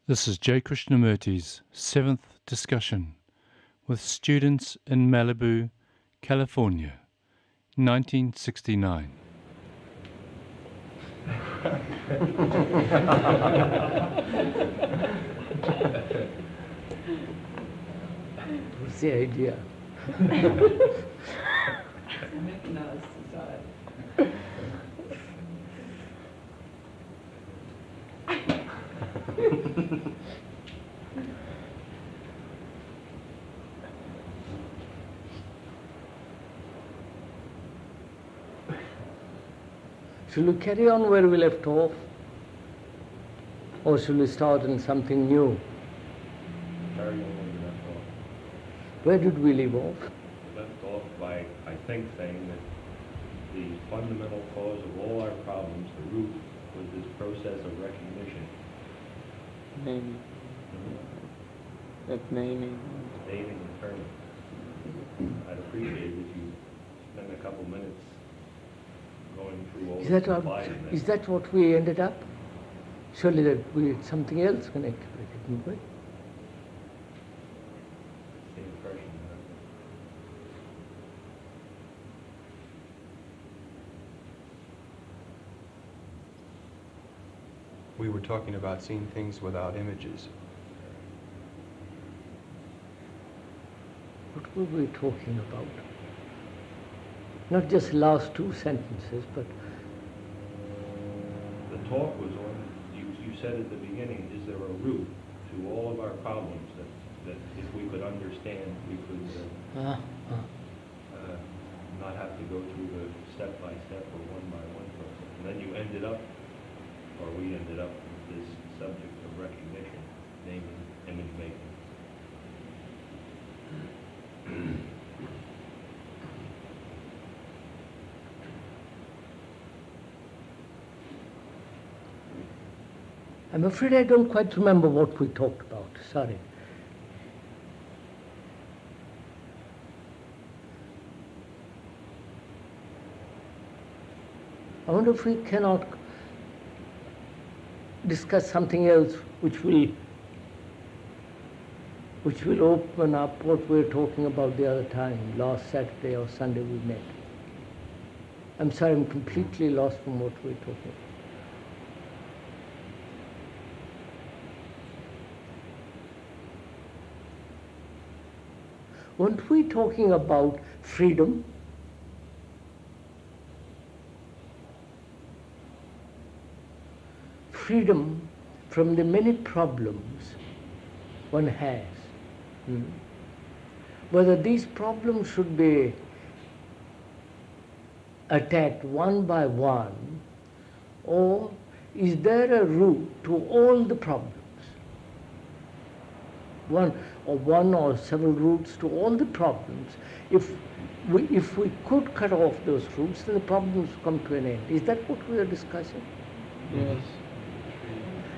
This is J. Krishnamurti's 7th discussion with students in Malibu, California, 1969. What's the idea? Mechanized society. Shall we carry on where we left off? Or shall we start on something new? Carry on where we left off. Where did we leave off? Left off by, I think, saying that the fundamental cause of all our problems, the root, was this process of recognition. Naming. That naming. Naming and terming. I'd appreciate if you spend a couple minutes going through all Is the that supply in is that what we ended up? Surely that we had something else connected with it, didn't we? the impression. We were talking about seeing things without images. What were we talking about? Not just last two sentences, but The talk was on, you said at the beginning, is there a root to all of our problems that if we could understand, we could not have to go through the step-by-step or one-by-one process. And then you ended up, or we ended up with this subject of recognition, naming, image making. I'm afraid I don't quite remember what we talked about. Sorry. I wonder if we cannot discuss something else which will open up what we were talking about the other time, last Saturday or Sunday we met. I'm sorry, I'm completely lost from what we were talking about. Weren't we talking about freedom? Freedom from the many problems one has. Whether these problems should be attacked one by one, or is there a root to all the problems? One or several roots to all the problems. If we could cut off those roots, then the problems come to an end. Is that what we are discussing? Yes.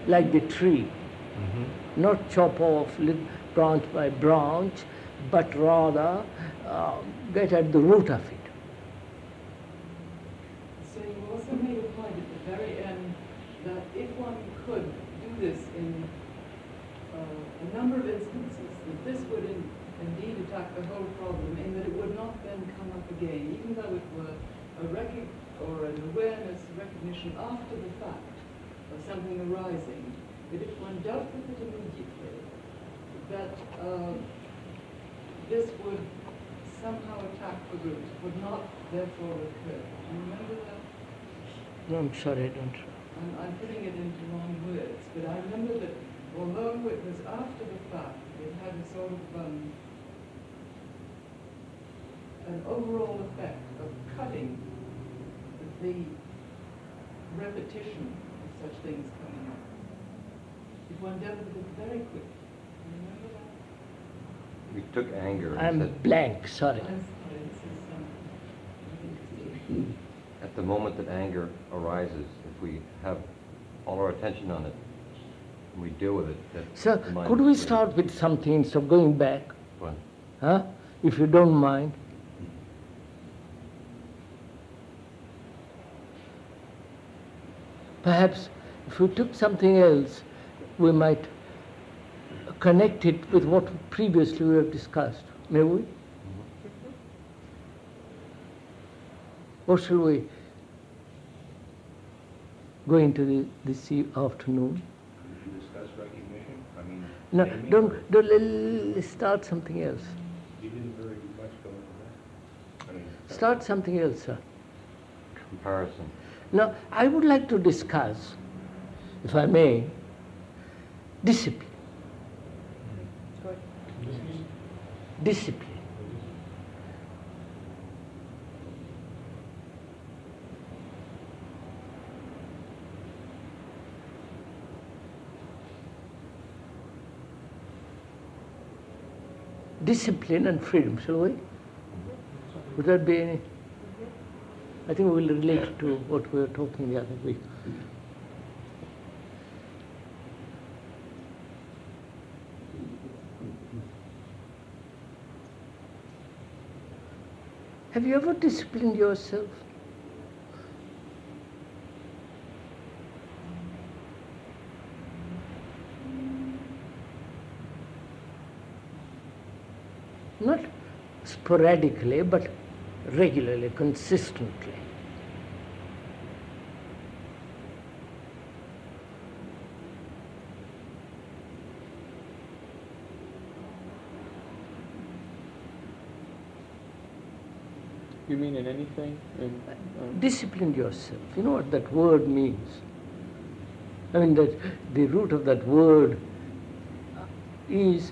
Like the tree, not chop off branch by branch, but rather get at the root of it. So you also made a point at the very end that if one could do this in a number of instances, that this would indeed attack the whole problem, and that it would not then come up again, even though it were an awareness, recognition after the fact of something arising, that if one dealt with it immediately, that this would somehow attack the root, would not therefore recur. Do you remember that? No, I'm sorry, I don't. I'm putting it into wrong words, but I remember that although it was after the fact, it had a sort of an overall effect of cutting the repetition of such things coming up. If one dealt with it very quickly. Remember that? We took anger and I'm said, blank, sorry. I'm sorry, this is at the moment that anger arises, if we have all our attention on it, and we deal with it, that So the mind could is we free. start with something instead of going back? Well, Huh? If you don't mind. Perhaps if we took something else, we might connect it with what previously we have discussed. May we? Or shall we go into this afternoon? Did you discuss recognition? I mean, No, naming don't, let's start something else. You didn't very much go into that. I mean, Start something else, sir. Comparison. Now, I would like to discuss, if I may, discipline. Discipline. Discipline and freedom, shall we? Would that be any? I think we will relate to what we were talking the other week. Have you ever disciplined yourself? Not sporadically, but regularly, consistently. You mean in anything? Discipline yourself. You know what that word means? I mean, that the root of that word is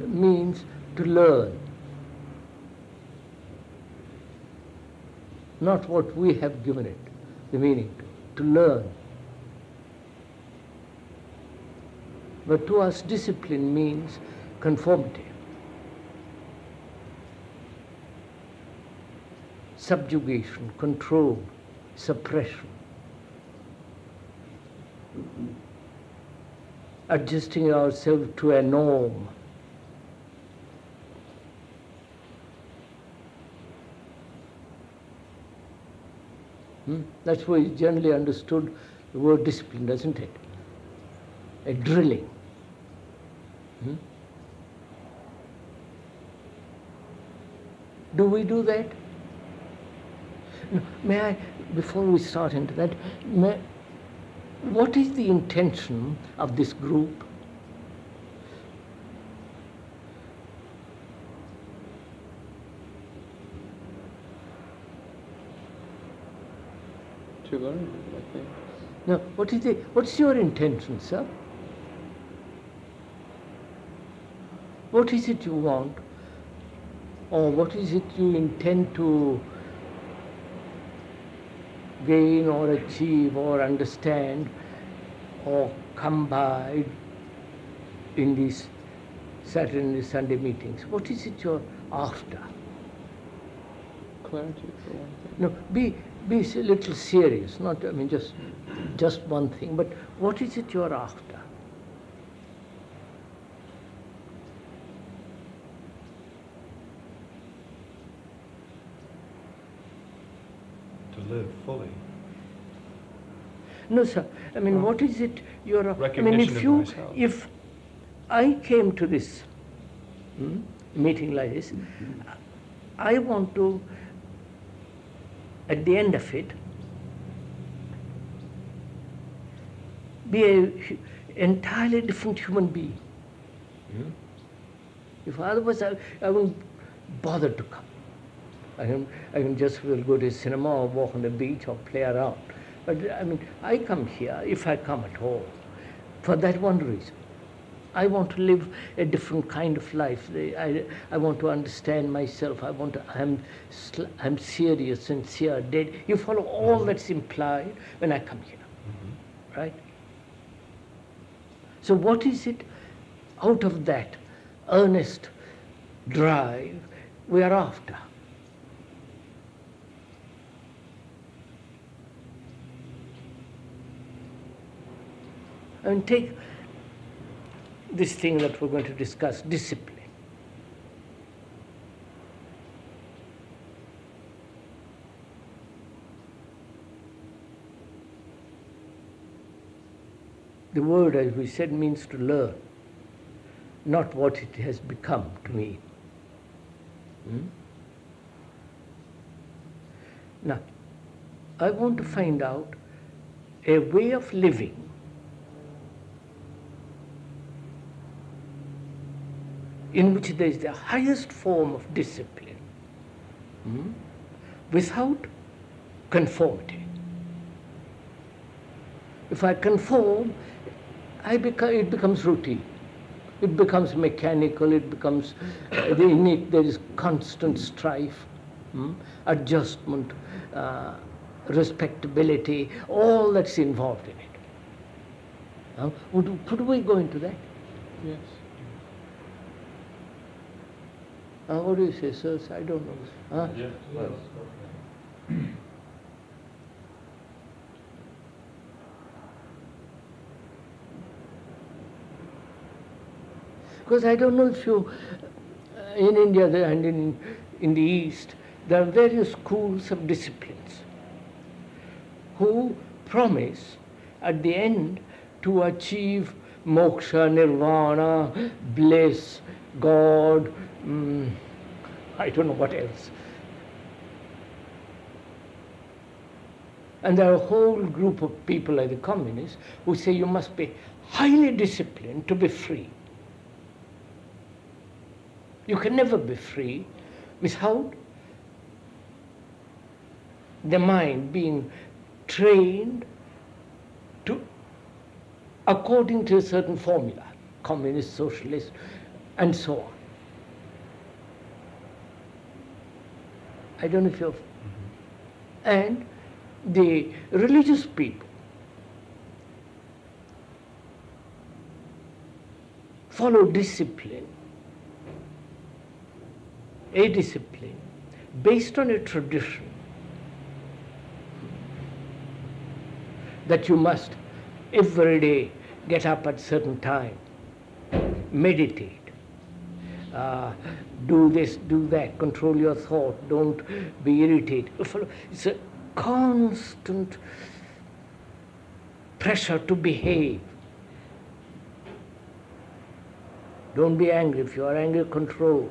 means to learn, not what we have given it the meaning to learn. But to us, discipline means conformity, subjugation, control, suppression, adjusting ourselves to a norm. That's why it's generally understood the word discipline, doesn't it? A drilling. Do we do that? No, may I, before we start into that, what is the intention of this group? To learn, I think. No, what's your intention, sir? What is it you want? Or what is it you intend to gain or achieve or understand or come by in these Saturday and Sunday meetings? What is it you're after? Clarity, for one thing. No, be a little serious, not, I mean, just one thing, but what is it you're after? To live fully. No, sir. I mean, what is it you're after? I mean, if I came to this meeting like this, I want to, at the end of it, be an entirely different human being. If otherwise, I won't bother to come. I can just will go to a cinema or walk on the beach or play around. But I mean, I come here, if I come at all, for that one reason. I want to live a different kind of life. I want to understand myself. I'm serious, sincere, dead. You follow all that's implied when I come here, right? So what is it out of that earnest drive we are after? And take this thing that we're going to discuss, discipline. The word, as we said, means to learn, not what it has become to me. Now, I want to find out a way of living in which there is the highest form of discipline without conformity. If I conform, it becomes routine. It becomes mechanical, it becomes, in it there is constant strife, adjustment, respectability, all that's involved in it. Could we go into that? Yes. What do you say, sir? I don't know. Huh? Because I don't know if you, in India and in the East, there are various schools of disciplines who promise at the end to achieve moksha, nirvana, bliss, God, I don't know what else. And there are a whole group of people like the communists who say you must be highly disciplined to be free. You can never be free without the mind being trained to according to a certain formula, communist, socialist, and so on. I don't know if you've... And the religious people follow discipline, a discipline based on a tradition that you must every day get up at certain time, meditate, do this, do that, control your thought, don't be irritated. It's a constant pressure to behave. Don't be angry. If you are angry, control.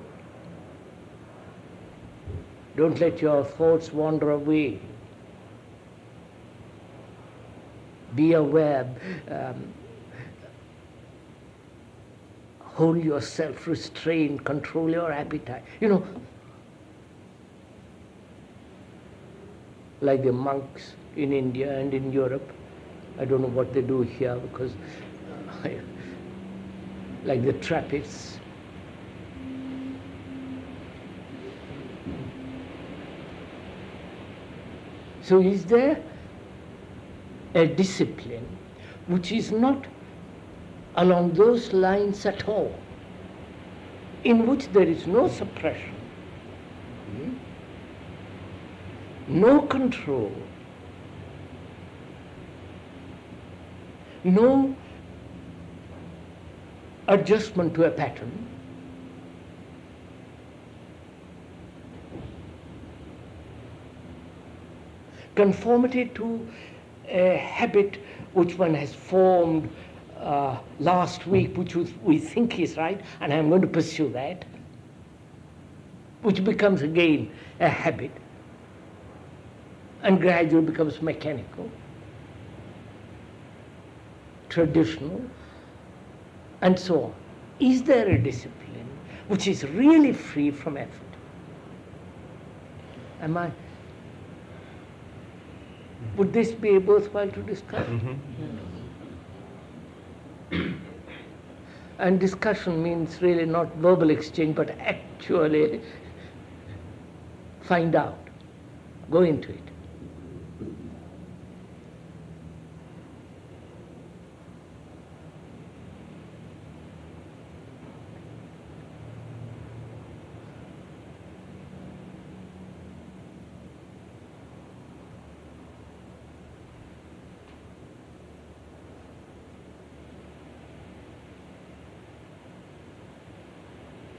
Don't let your thoughts wander away. Be aware. Hold yourself restrained. Control your appetite. You know, like the monks in India and in Europe. I don't know what they do here because, like the Trappists. So is there a discipline which is not along those lines at all, in which there is no suppression, no control, no adjustment to a pattern, conformity to a habit which one has formed last week, which we think is right, and I'm going to pursue that, which becomes again a habit and gradually becomes mechanical, traditional, and so on. Is there a discipline which is really free from effort? Would this be worthwhile to discuss? And discussion means really not verbal exchange, but actually find out, go into it.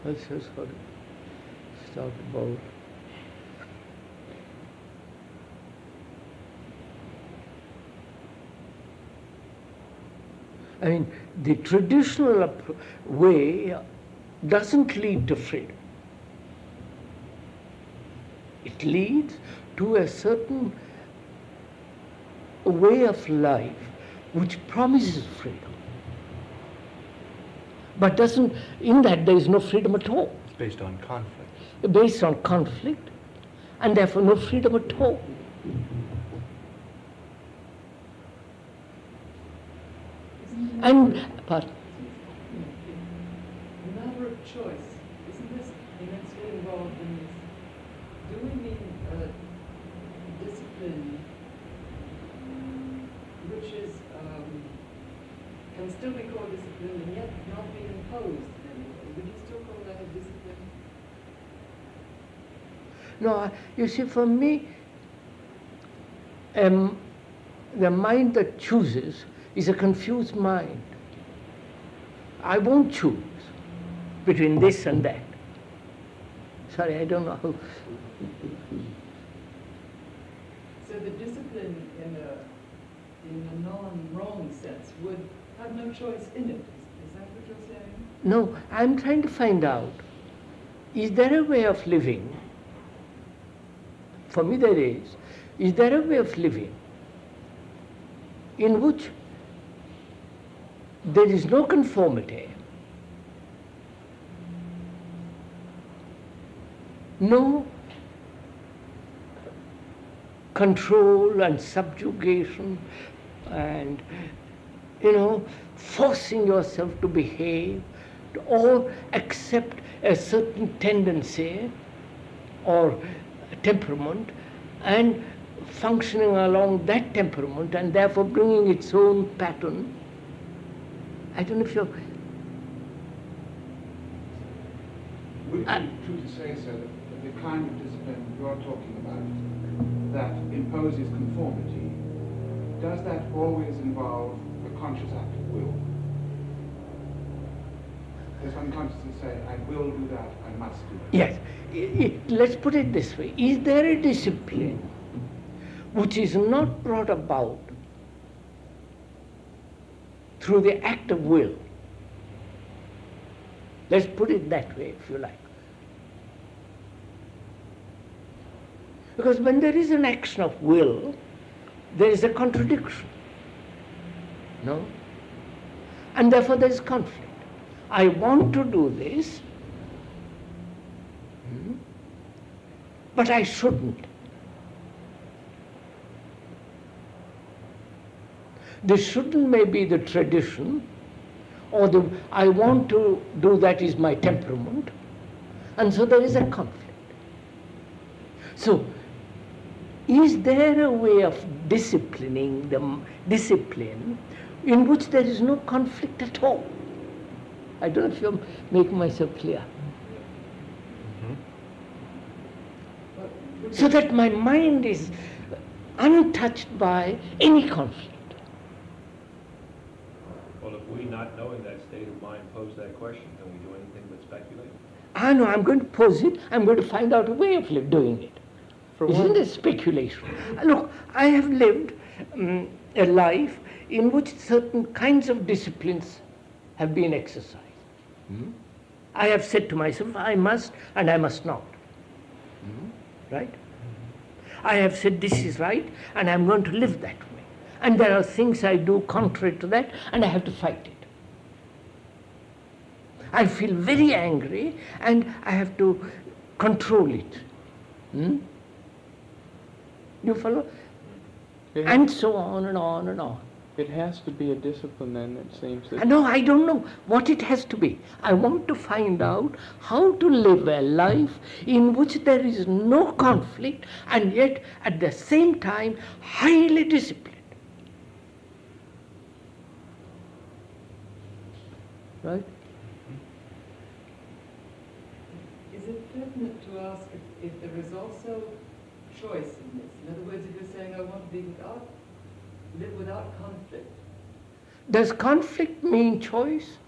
Let's just start about I mean, the traditional way doesn't lead to freedom. It leads to a certain way of life which promises freedom. But doesn't, in that there is no freedom at all. It's based on conflict. Based on conflict, and therefore no freedom at all. And, but The matter of choice, isn't this immensely involved in this? Do we mean discipline which is, can still be called discipline and yet not be imposed in any way? Would you still call that a discipline? no, you see, for me, the mind that chooses is a confused mind. I won't choose between this and that. Sorry, I don't know how. So the discipline in a non-wrong sense would have no choice in it. Is that what you're saying? No, I'm trying to find out, is there a way of living? For me there is there a way of living in which there is no conformity, no control and subjugation and, forcing yourself to behave, or accept a certain tendency or temperament and functioning along that temperament and therefore bringing its own pattern? I don't know if you're... Would it be true to say, sir, that the kind of discipline you're talking about that imposes conformity, does that always involve a conscious act of will? Does one consciously say, I will do that, I must do that? Yes. Let's put it this way. Is there a discipline which is not brought about through the act of will? Let's put it that way, if you like. Because when there is an action of will, there is a contradiction. No? And therefore there is conflict. I want to do this, but I shouldn't. The shouldn't may be the tradition, or the I want to do that is my temperament, and so there is a conflict. So, is there a way of disciplining the discipline in which there is no conflict at all? I don't know if you're making myself clear. So that my mind is untouched by any conflict. Well, if we, not knowing that state of mind, pose that question, can we do anything but speculate? I know, I'm going to pose it, I'm going to find out a way of doing it. For Isn't one, it speculation? Look, I have lived a life in which certain kinds of disciplines have been exercised. I have said to myself, I must and I must not. Right? I have said this is right and I'm going to live that way. And there are things I do contrary to that and I have to fight it. I feel very angry and I have to control it. You follow? And so on and on and on. it has to be a discipline then, it seems. That No, I don't know what it has to be. I want to find out how to live a life in which there is no conflict and yet at the same time highly disciplined. Right? Is it pertinent to ask if there is also choice in this? In other words, if you're saying I want to live without conflict. Does conflict mean choice?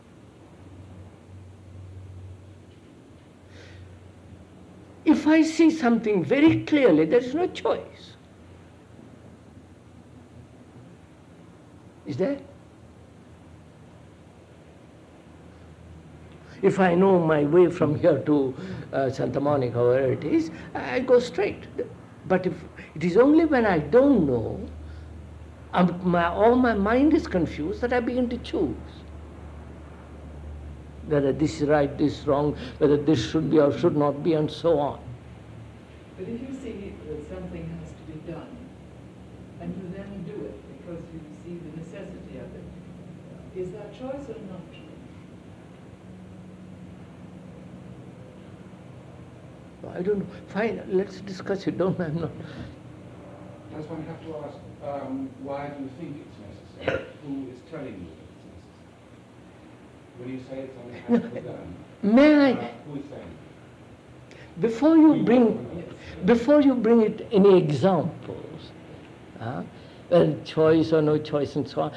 If I see something very clearly, there is no choice. Is there? If I know my way from here to Santa Monica, where it is, I go straight. But if it is only when I don't know, all my mind is confused, that I begin to choose whether this is right, this is wrong, whether this should be or should not be, and so on. But if you see that something has to be done, and you then do it because you see the necessity of it, is that choice or not choice? I don't know. Fine, let's discuss it. Don't I'm not. Does one have to ask, why do you think it's necessary? Who is telling you that it's necessary? When you say something has to be done, May I? who is saying? Before you bring it any examples, well, choice or no choice and so on,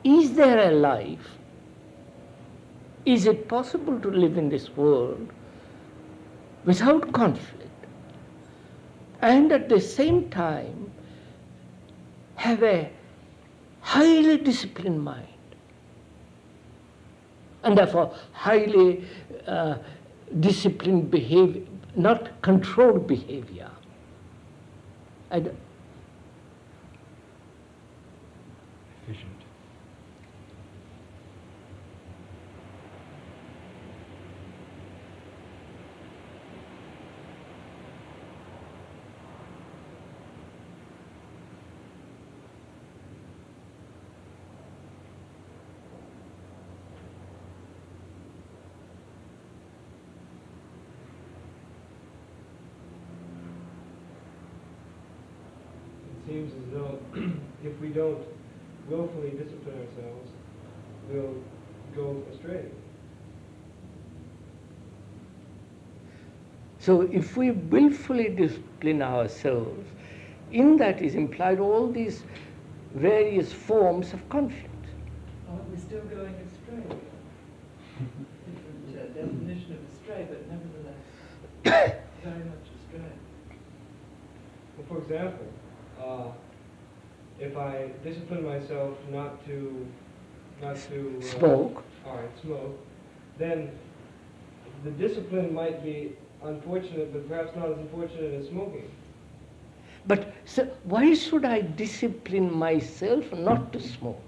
is there a life? Is it possible to live in this world without conflict and at the same time have a highly disciplined mind and therefore highly disciplined behavior, not controlled behavior? Efficient. It seems as though if we don't willfully discipline ourselves, we'll go astray. So if we willfully discipline ourselves, in that is implied all these various forms of conflict. We're still going astray. Different definition of astray, but nevertheless very much astray. Well, for example, if I discipline myself not to Smoke. All right, smoke. Then the discipline might be unfortunate, but perhaps not as unfortunate as smoking. But so why should I discipline myself not to smoke?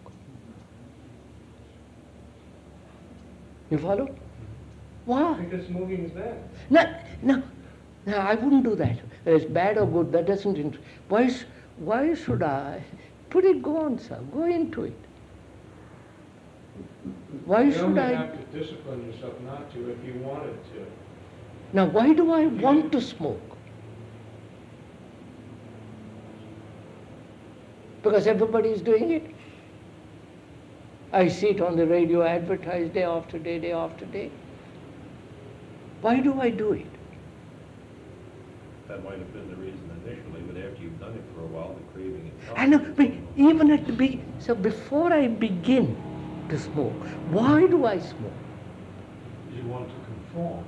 You follow? Why? Because smoking is bad. No, I wouldn't do that. Whether it's bad or good, that doesn't. Why should I? Put it, go on, sir. Go into it. Why You should only I? have to discipline yourself not to if you wanted to. Now, why do I want to smoke? Because everybody is doing it. I see it on the radio advertised day after day, day after day. Why do I do it? That might have been the reason initially, but after you've done it for a while, the craving itself. I know, but even at the beginning, so before I begin to smoke, why do I smoke? You want to conform.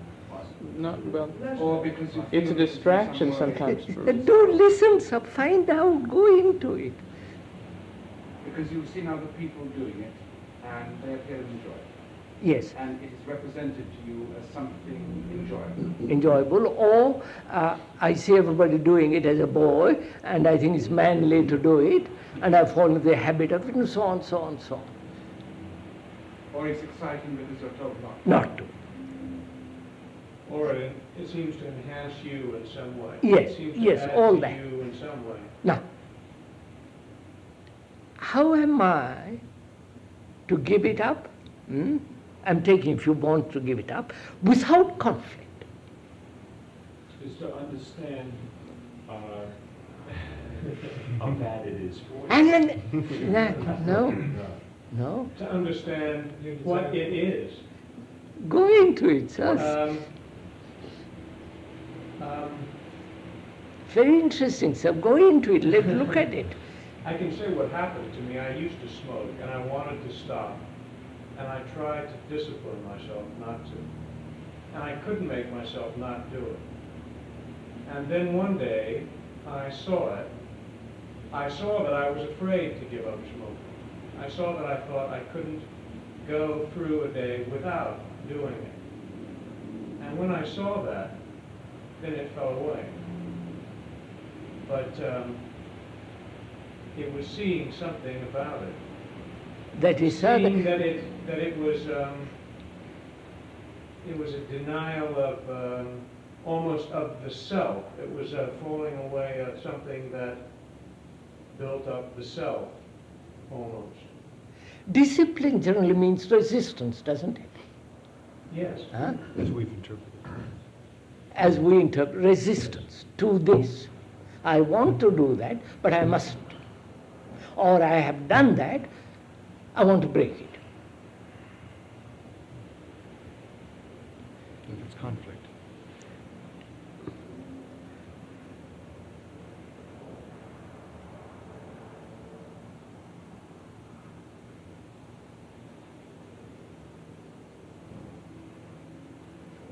Not well. Or because you It's a feel that distraction somewhere- sometimes. Don't listen, sir. Find out. Go into it. Because you've seen other people doing it, and they appear to enjoy it. Yes, And it is represented to you as something enjoyable. enjoyable. Or I see everybody doing it as a boy, and I think it's manly to do it, and I fall into the habit of it, and so on, so on, so on. Or it's exciting because you're told not to. Not to. Or it seems to enhance you in some way. Yes, It seems to yes, add all to that. you in some way. Now, how am I to give it up? I'm taking, if you want to give it up, without conflict. Is to understand how bad it is for you. And then, no. To understand what it is. Go into it, sir. Very interesting, sir. Go into it. Let's look at it. I can say what happened to me. I used to smoke, and I wanted to stop. And I tried to discipline myself not to. And I couldn't make myself not do it. And then one day, I saw it. I saw that I was afraid to give up smoking. I saw that I thought I couldn't go through a day without doing it. And when I saw that, then it fell away. But it was seeing something about it. That is Seeing that it was a denial of almost of the self. It was a falling away of something that built up the self, almost. Discipline generally means resistance, doesn't it? Yes. Huh? As we've interpreted. As we interpret resistance to this. I want to do that, but I mustn't. Or I have done that, I want to break it. If it's conflict.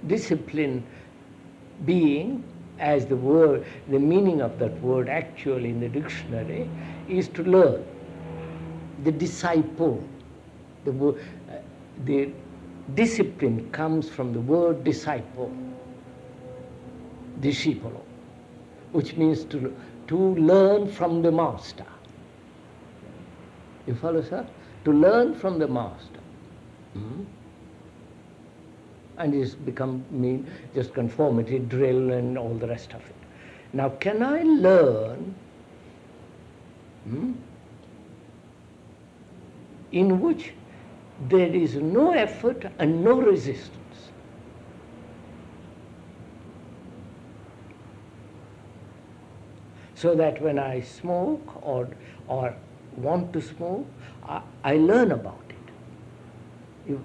Discipline being, as the word, the meaning of that word actually in the dictionary is to learn. The disciple, the discipline comes from the word disciple, discipolo, which means to learn from the master. You follow, sir? To learn from the master. And it's become just conformity, drill, and all the rest of it. Now, can I learn in which there is no effort and no resistance? So that when I smoke or want to smoke, I learn about it.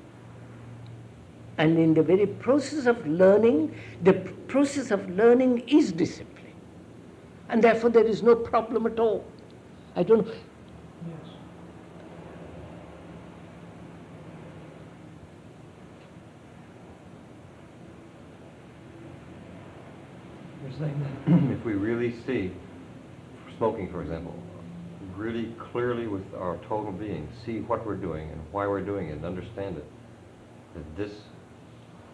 And in the very process of learning, the process of learning is discipline. And therefore there is no problem at all. I don't know. Yes. If we really see, smoking for example, really clearly with our total being, see what we're doing and why we're doing it and understand it, that this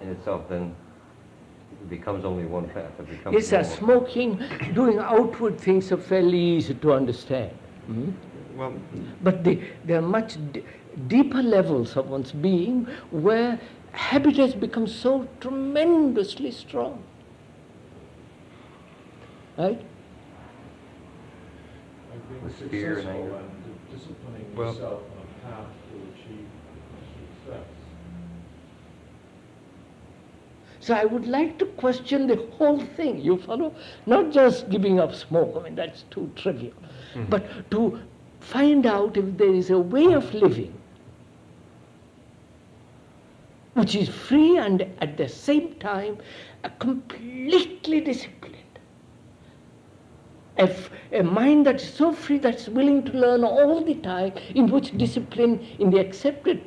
in itself then becomes only one path. It becomes Yes, sir, smoking, doing outward things are fairly easy to understand. Well, but there are much deeper levels of one's being where habit has become so tremendously strong. Right? Being fear and successful anger. and disciplining Well- yourself on a path to achieve success. So I would like to question the whole thing, you follow? Not just giving up smoke, I mean, that's too trivial. But to find out if there is a way of living which is free and at the same time completely disciplined. A mind that's so free, that's willing to learn all the time, in which discipline in the accepted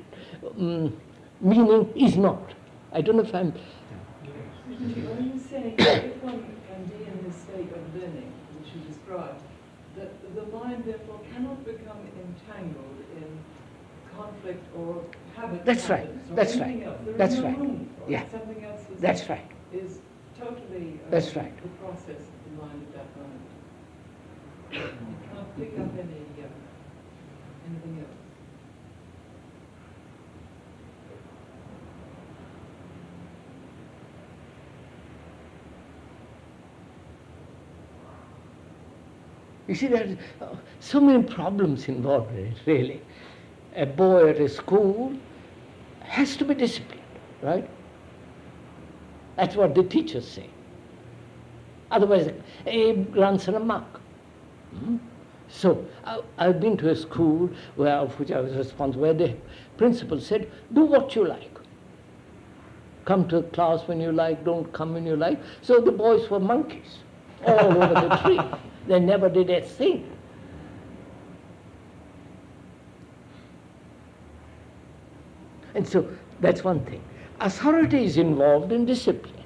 meaning is not. I don't know if I'm... Are you saying that if one can be in this state of learning, which you described, that the mind therefore cannot become entangled in conflict or habit? That's right. patterns or That's anything right. else? There is That's no right. room for it. Yeah. Something else is, That's right. is totally That's right. the process of the mind at that moment. You can't pick up anything else. You see, there are so many problems involved in it, really. A boy at a school has to be disciplined, right? That's what the teachers say. Otherwise, Abe runs amok. So, I've been to a school of which I was responsible, where the principal said, do what you like. Come to class when you like, don't come when you like. So the boys were monkeys all over the tree. They never did a thing. And so that's one thing. Authority is involved in discipline.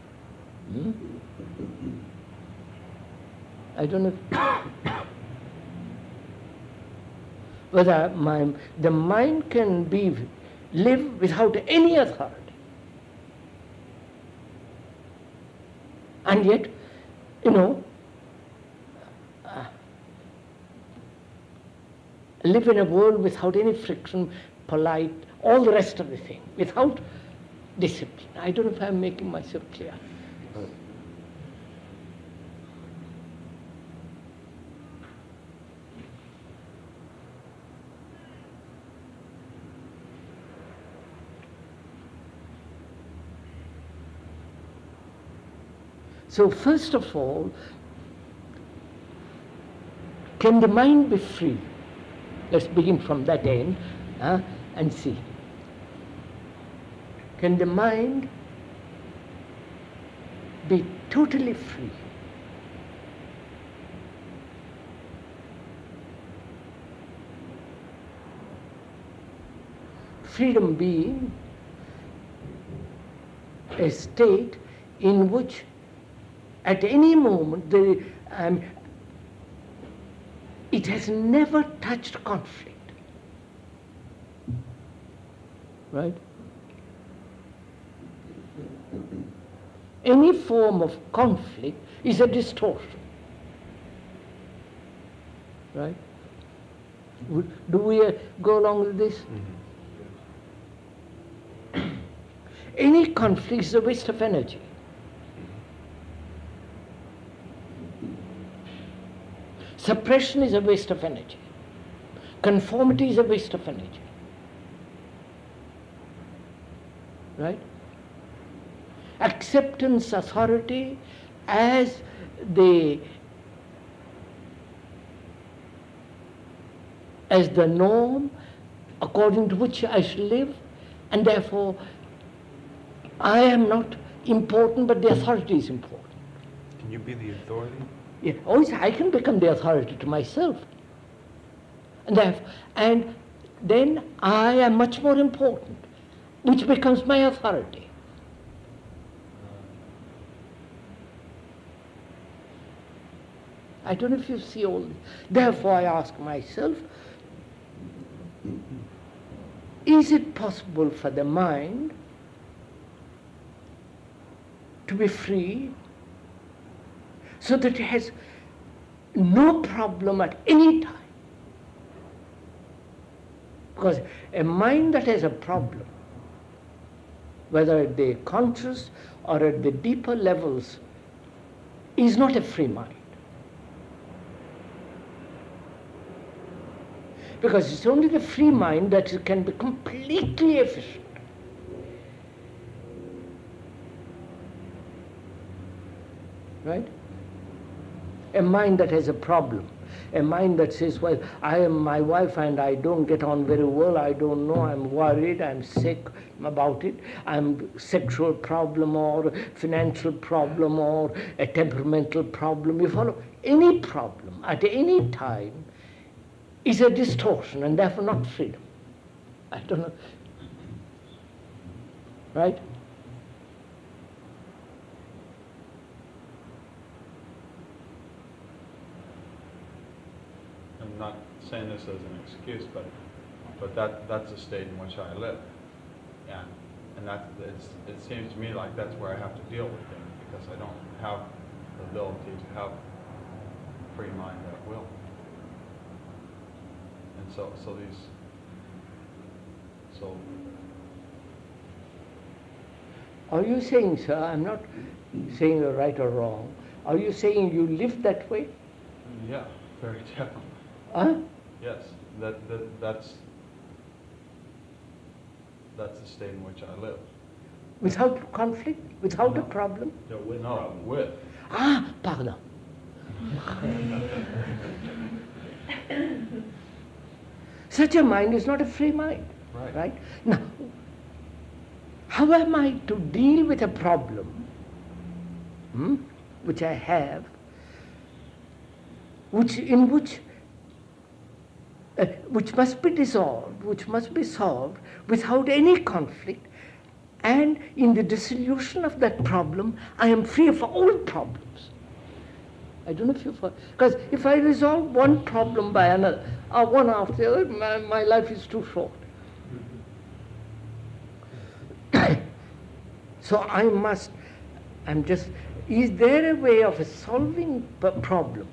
I don't know whether the mind can be live without any authority. And yet, you know, live in a world without any friction, polite, all the rest of the thing, without discipline. I don't know if I'm making myself clear. So first of all, can the mind be free? Let's begin from that end and see. Can the mind be totally free? Freedom being a state in which at any moment it has never touched conflict, right? Any form of conflict is a distortion, right? Do we go along with this? Mm-hmm. Any conflict is a waste of energy. Suppression is a waste of energy. Conformity is a waste of energy. Right? Acceptance, authority as the norm according to which I shall live, and therefore I am not important, but the authority is important. Can you be the authority? Yeah, always I can become the authority to myself. And then I am much more important, which becomes my authority. I don't know if you see all this. Therefore I ask myself, is it possible for the mind to be free so that it has no problem at any time? Because a mind that has a problem, whether at the conscious or at the deeper levels, is not a free mind. Because it's only the free mind that can be completely efficient. Right? A mind that has a problem, a mind that says, well, I am my wife and I don't get on very well, I don't know, I'm worried, I'm sick about it, I'm sexual problem or financial problem or a temperamental problem. You follow? Any problem at any time is a distortion and therefore not freedom. I don't know. Right? I'm not saying this as an excuse, but that's the state in which I live, and it seems to me like that's where I have to deal with things, because I don't have the ability to have free mind at will, and so Are you saying, sir, I'm not saying you're right or wrong, are you saying you live that way? Yeah, very definitely. Huh? Yes, that's the state in which I live. Without conflict? Without a problem? No, with No, problem. with. Ah, pardon. Such a mind is not a free mind. Right? Now, how am I to deal with a problem which I have, which must be dissolved, which must be solved without any conflict, and in the dissolution of that problem, I am free of all problems. I don't know if you follow. Because if I resolve one problem by another, or one after the other, my life is too short. So is there a way of solving a problem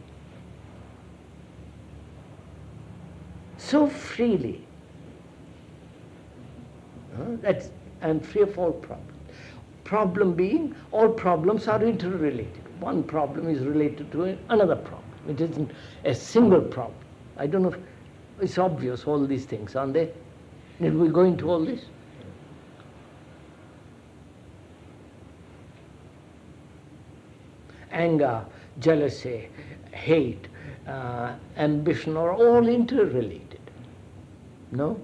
so freely? I'm free of all problems. Problem being, all problems are interrelated. One problem is related to another problem. It isn't a single problem. I don't know if it's obvious, all these things, aren't they? Did we go into all this? Anger, jealousy, hate, ambition are all interrelated. No?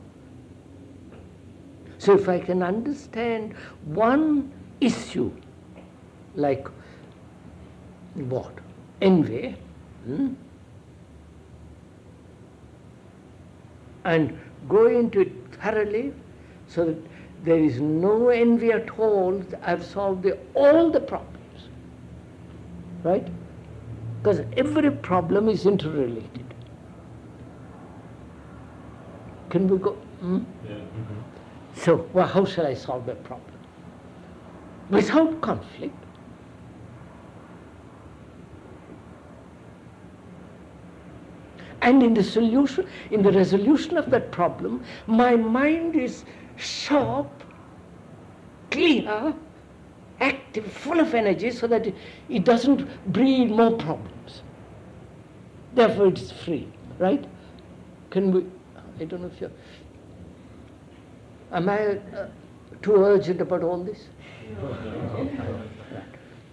So if I can understand one issue, like what? Envy, and go into it thoroughly so that there is no envy at all, I've solved all the problems. Right? Because every problem is interrelated. Can we go? Yeah. Mm-hmm. So, well, how shall I solve a problem? Without conflict. And in the resolution of that problem, my mind is sharp, clear, active, full of energy, so that it doesn't breed more problems. Therefore it's free, right? Can we, I don't know if you're, am I too urgent about all this?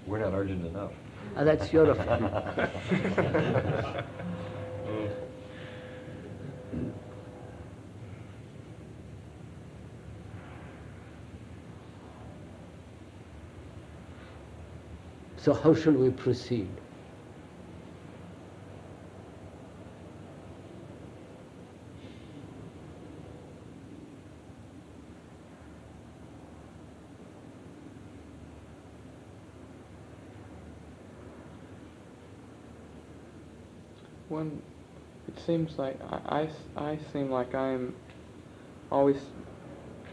We're not urgent enough. That's your affair. So how shall we proceed? It seems like I seem like I'm always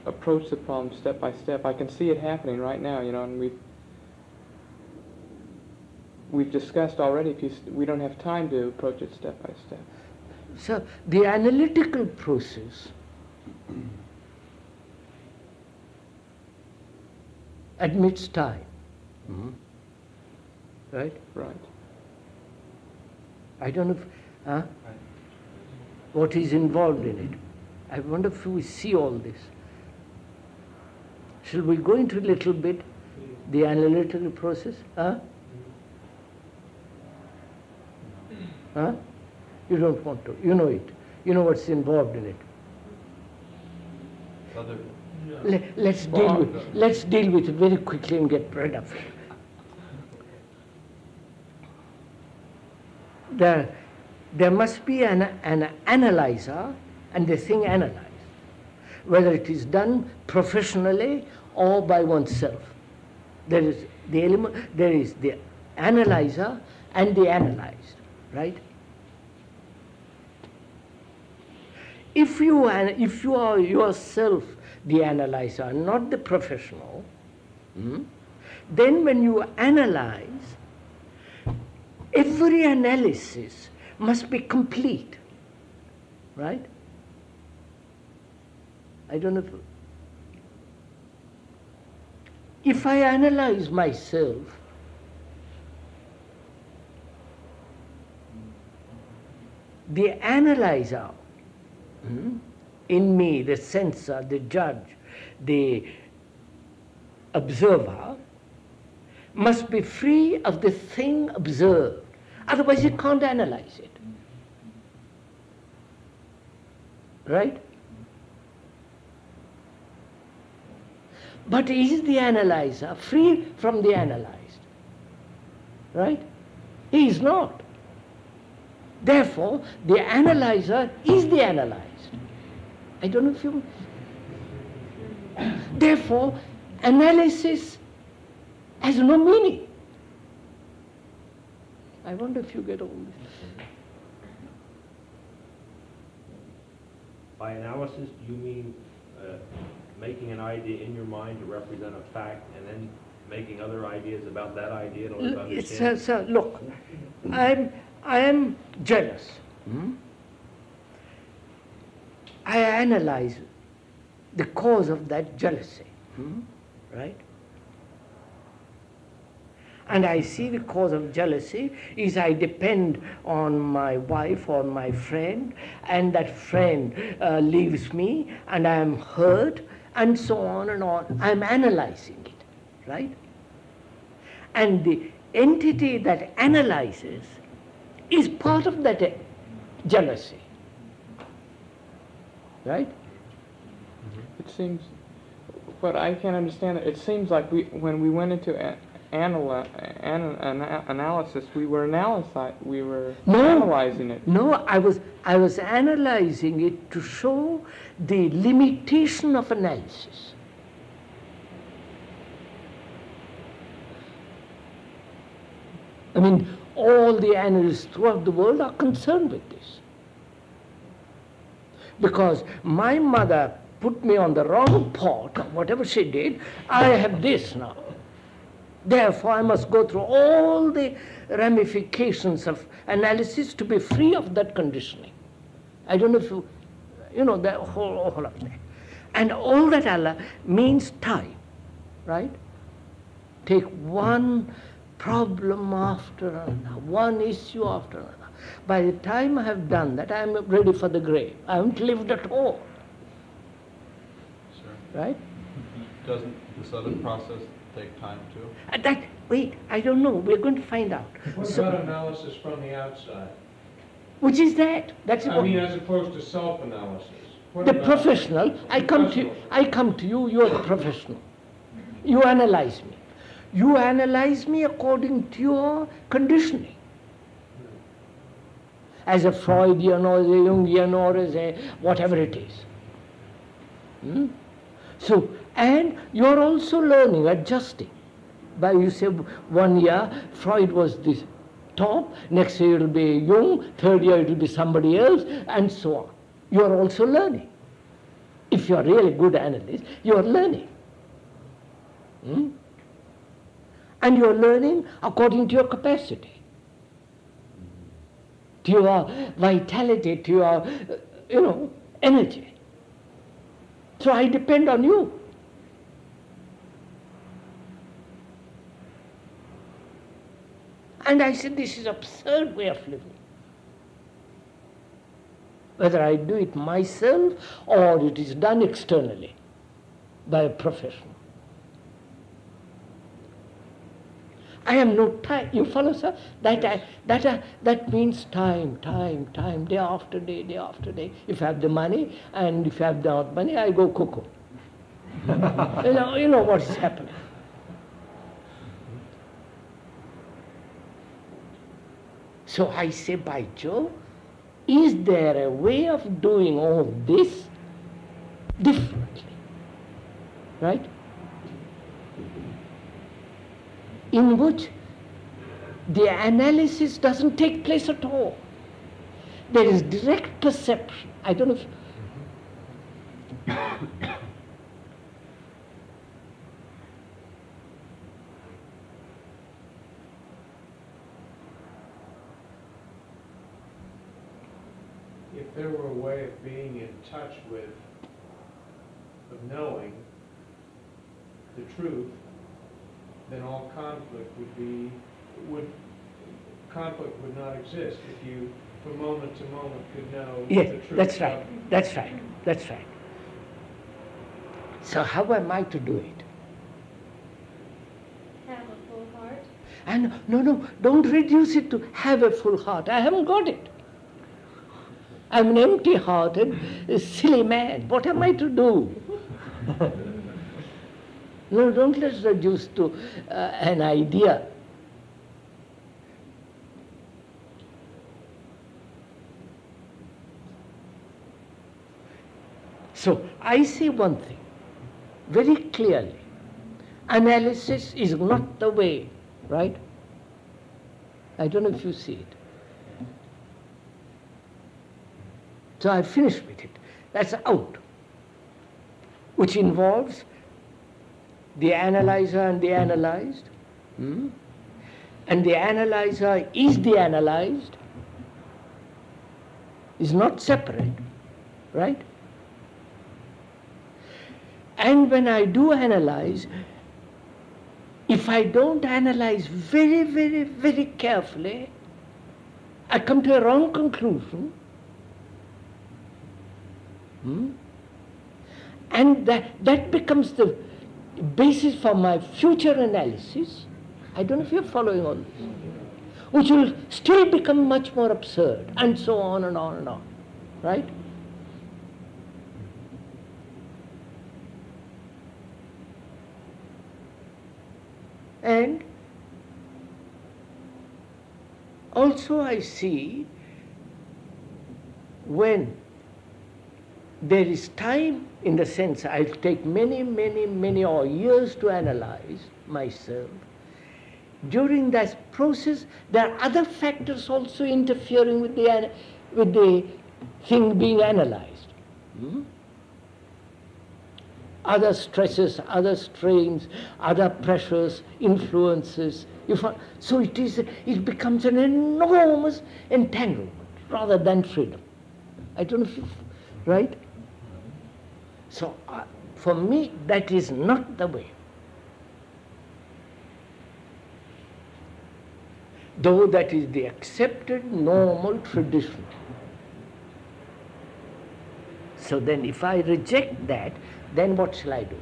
approach the problem step by step. I can see it happening right now, and we've discussed already, we don't have time to approach it step by step. So the analytical process admits time. Mm-hmm. Right? Right. I don't know if, what is involved in it. I wonder if we see all this. Shall we go into a little bit the analytical process? You don't want to. You know it. You know what's involved in it. Let's deal with it very quickly and get rid of it. There must be an analyzer and the thing analyzed, whether it is done professionally or by oneself. There is the analyzer and the analyzed, right? If you are yourself the analyzer, not the professional, then when you analyze, every analysis must be complete, right? I don't know if I analyze myself, the analyzer in me, the censor, the judge, the observer, must be free of the thing observed. Otherwise you can't analyze it. Right? But is the analyzer free from the analyzed? Right? He is not. Therefore, the analyzer is the analyzed. I don't know if you... Therefore, analysis has no meaning. I wonder if you get all this. By analysis, do you mean making an idea in your mind to represent a fact, and then making other ideas about that idea in order to understand? Sir, look, I am jealous. Hmm? I analyze the cause of that jealousy, right? And I see the cause of jealousy is I depend on my wife or my friend, and that friend leaves me, and I am hurt, and so on and on. I'm analyzing it, right? And the entity that analyzes is part of that jealousy, right? It seems, but I can't understand it. It seems like when we went into analysis, we were analyzing it. No, I was analyzing it to show the limitation of analysis. I mean, all the analysts throughout the world are concerned with this. Because my mother put me on the wrong pot, or whatever she did, I have this now. Therefore, I must go through all the ramifications of analysis to be free of that conditioning. I don't know if you know, the whole of that. And all that Allah means time, right? Take one problem after another, one issue after another. By the time I have done that, I am ready for the grave. I haven't lived at all. Sure. Right? Doesn't this other process take time too? Wait, I don't know. We're going to find out. What about analysis from the outside? Which is that? That's I mean, as opposed to self-analysis. The professional. I come to you. You are the professional. You analyze me. You analyze me according to your conditioning. As a Freudian or as a Jungian or as a whatever it is. So, and you're also learning, adjusting. By you say 1 year, Freud was the top, next year it will be Jung, third year it will be somebody else, and so on. You're also learning. If you're really good analyst, you're learning. And you're learning according to your capacity, to your vitality, to your, energy. So I depend on you. And I said, this is an absurd way of living. Whether I do it myself or it is done externally by a professional. I have no time. You follow, sir? That means time, day after day, day after day. If I have the money, and if I have not money, I go cuckoo. you know what is happening. So I say, by Jove, is there a way of doing all this differently? Right? In which the analysis doesn't take place at all. There is direct perception. I don't know if... If there were a way of being in touch with, of knowing the truth, then all conflict conflict would not exist if you, from moment to moment, could know the truth. That's right. So how am I to do it? Have a full heart. And no, don't reduce it to have a full heart. I haven't got it. I'm an empty-hearted, silly man. What am I to do? No, don't let's reduce to an idea. So I see one thing very clearly. Analysis is not the way, right? I don't know if you see it. So I finished with it. That's out. which involves the analyzer and the analyzed, and the analyzer is the analyzed, is not separate, right? And when I do analyze, if I don't analyze very, very, very carefully, I come to a wrong conclusion. And that becomes the basis for my future analysis. I don't know if you're following all this. Which will still become much more absurd, and so on and on and on, right? And also I see when there is time, in the sense I'll take many, many, many or years to analyze myself. During that process, there are other factors also interfering with the thing being analyzed. Other stresses, other strains, other pressures, influences. So it becomes an enormous entanglement rather than freedom. I don't know if you, right? So for me, that is not the way. Though that is the accepted, normal tradition. So then if I reject that, then what shall I do?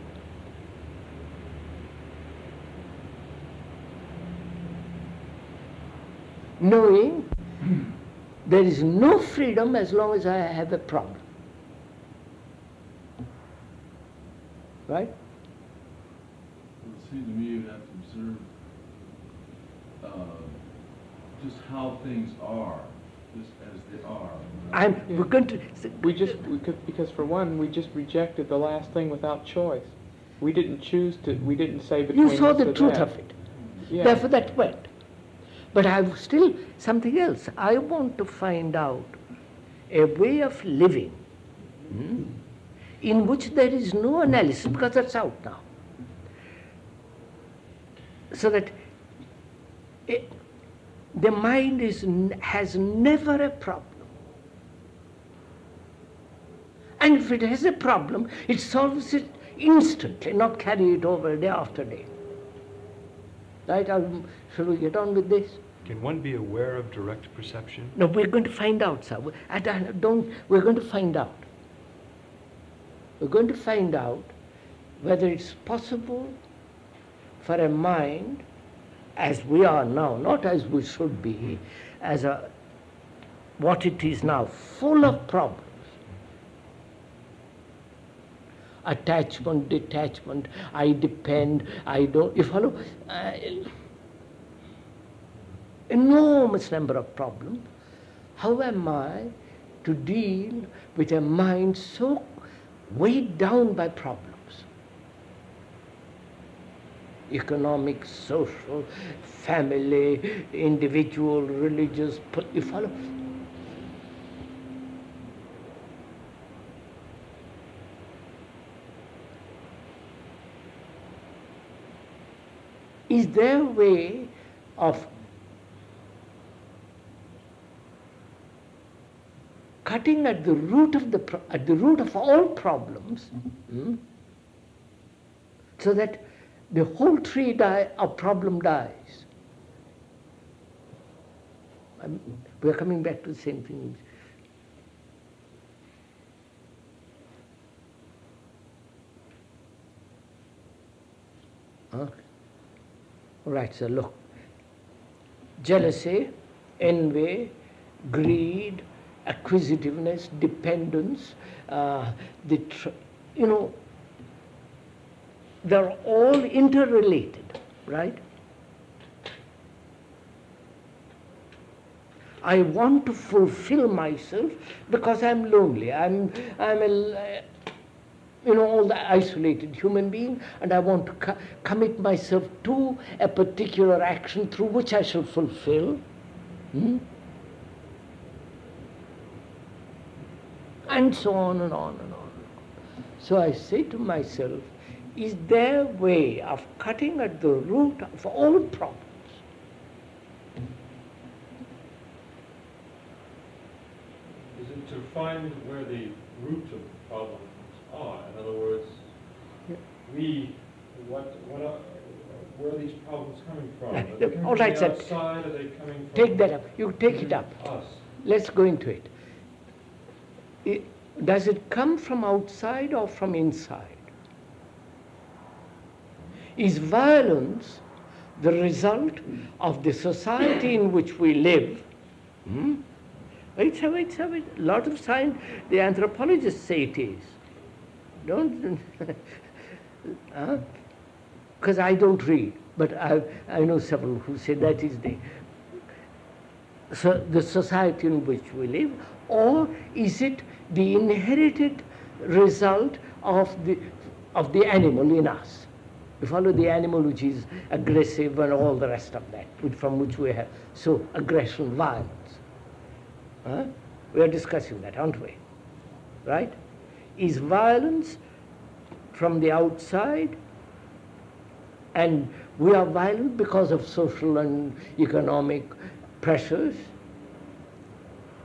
Knowing there is no freedom as long as I have a problem. Right? Well, it seems to me you have to observe just how things are, just as they are. We're going to. Because for one, we just rejected the last thing without choice. We didn't choose to. We didn't say between. You saw the truth that. of it. Yeah. Therefore, that went. But I've still something else. I want to find out a way of living in which there is no analysis, because that's out now. So that the mind has never a problem. And if it has a problem, it solves it instantly, not carry it over day after day. Right? Shall we get on with this? Can one be aware of direct perception? No, we're going to find out, sir. We're going to find out. We're going to find out whether it's possible for a mind, as we are now, not as we should be, as what it is now, full of problems. Attachment, detachment, I depend, I don't, you follow? Enormous number of problems. How am I to deal with a mind so weighed down by problems? Economic, social, family, individual, religious, you follow? Is there a way of cutting at the root of all problems, so that the whole tree of problem dies? We are coming back to the same thing. All right, so look. Jealousy, envy, greed, acquisitiveness, dependence, they're all interrelated, right? I want to fulfill myself because I'm lonely. I'm all the isolated human being, and I want to commit myself to a particular action through which I shall fulfill. And so on and on and on. So I say to myself, is there a way of cutting at the root of all problems? Is it to find where the root of the problems are? In other words, where are these problems coming from? Are they coming All right, from sir. the outside? Are they coming from Take that up. You take it up. us? Let's go into it. Does it come from outside or from inside? Is violence the result of the society in which we live? Wait a lot of science, the anthropologists say it is. Don't, because I don't read, but I know several who say that is the society in which we live, or is it the inherited result of the animal in us? We follow the animal which is aggressive and all the rest of that, from which we have so aggression, violence. We are discussing that, aren't we? Right? Is violence from the outside, and we are violent because of social and economic pressures?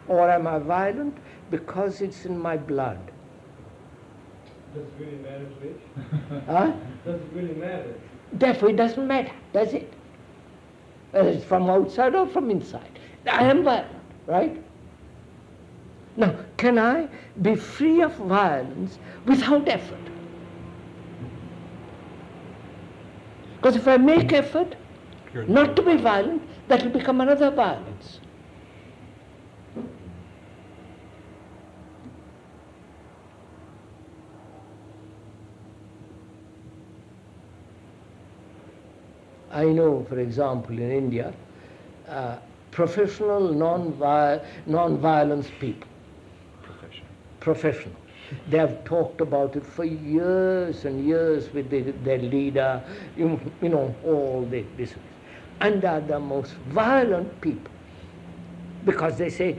Or am I violent because it's in my blood? Does it really matter which? Huh? Does it really matter? Therefore, it doesn't matter, does it? Whether it's from outside or from inside. I am violent, right? Now, can I be free of violence without effort? Because if I make effort not to be violent, that will become another violence. I know, for example, in India, professional non-violence people. Professional. They have talked about it for years and years with their leader, you know, all this. And they are the most violent people because they say,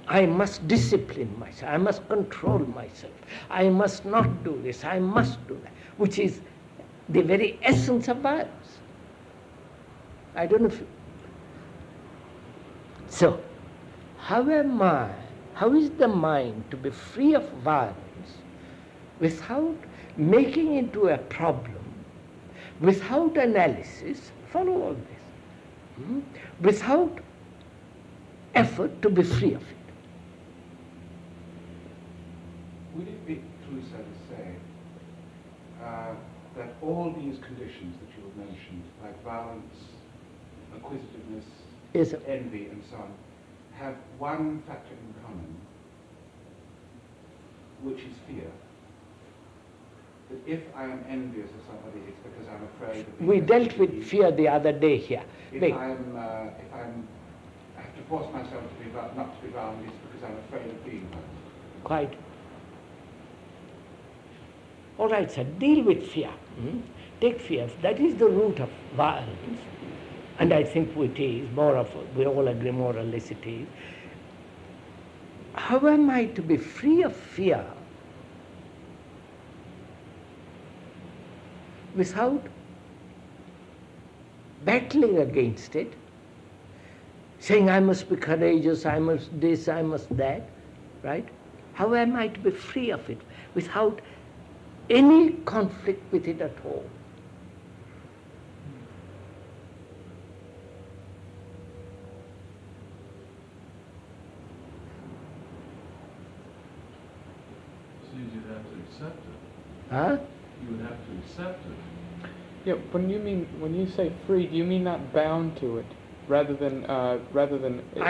I must discipline myself, I must control myself, I must not do this, I must do that, which is the very essence of violence. I don't know if... So, how is the mind to be free of violence without making it into a problem, without analysis, follow all this, without effort to be free of it? Would it be true, sir, to say that all these conditions that you have mentioned, like violence, acquisitiveness, envy, and so on, have one factor in common, which is fear? That if I am envious of somebody, it's because I'm afraid of being... We dealt with fear the other day here. If I have to force myself to be not to be violent, it's because I'm afraid of being violent. Quite. All right, sir, deal with fear. Take fear. That is the root of violence. And I think it is, we all agree more or less it is. How am I to be free of fear without battling against it, saying I must be courageous, I must this, I must that, right? How am I to be free of it without any conflict with it at all? You'd have to accept it. Huh? You would have to accept it. Yeah, when you say free, do you mean not bound to it, rather than I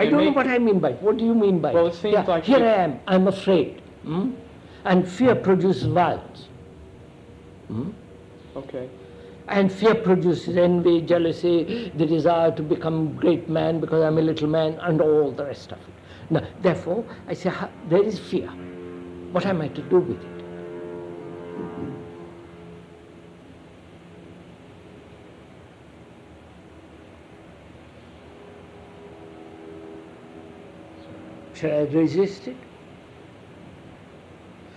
don't know what I mean by it. What do you mean by it? Well, it seems like here I am. I'm afraid, and fear produces violence. Okay. And fear produces envy, jealousy, the desire to become a great man because I'm a little man, and all the rest of it. Now, therefore, I say there is fear. What am I to do with it? Shall I resist it?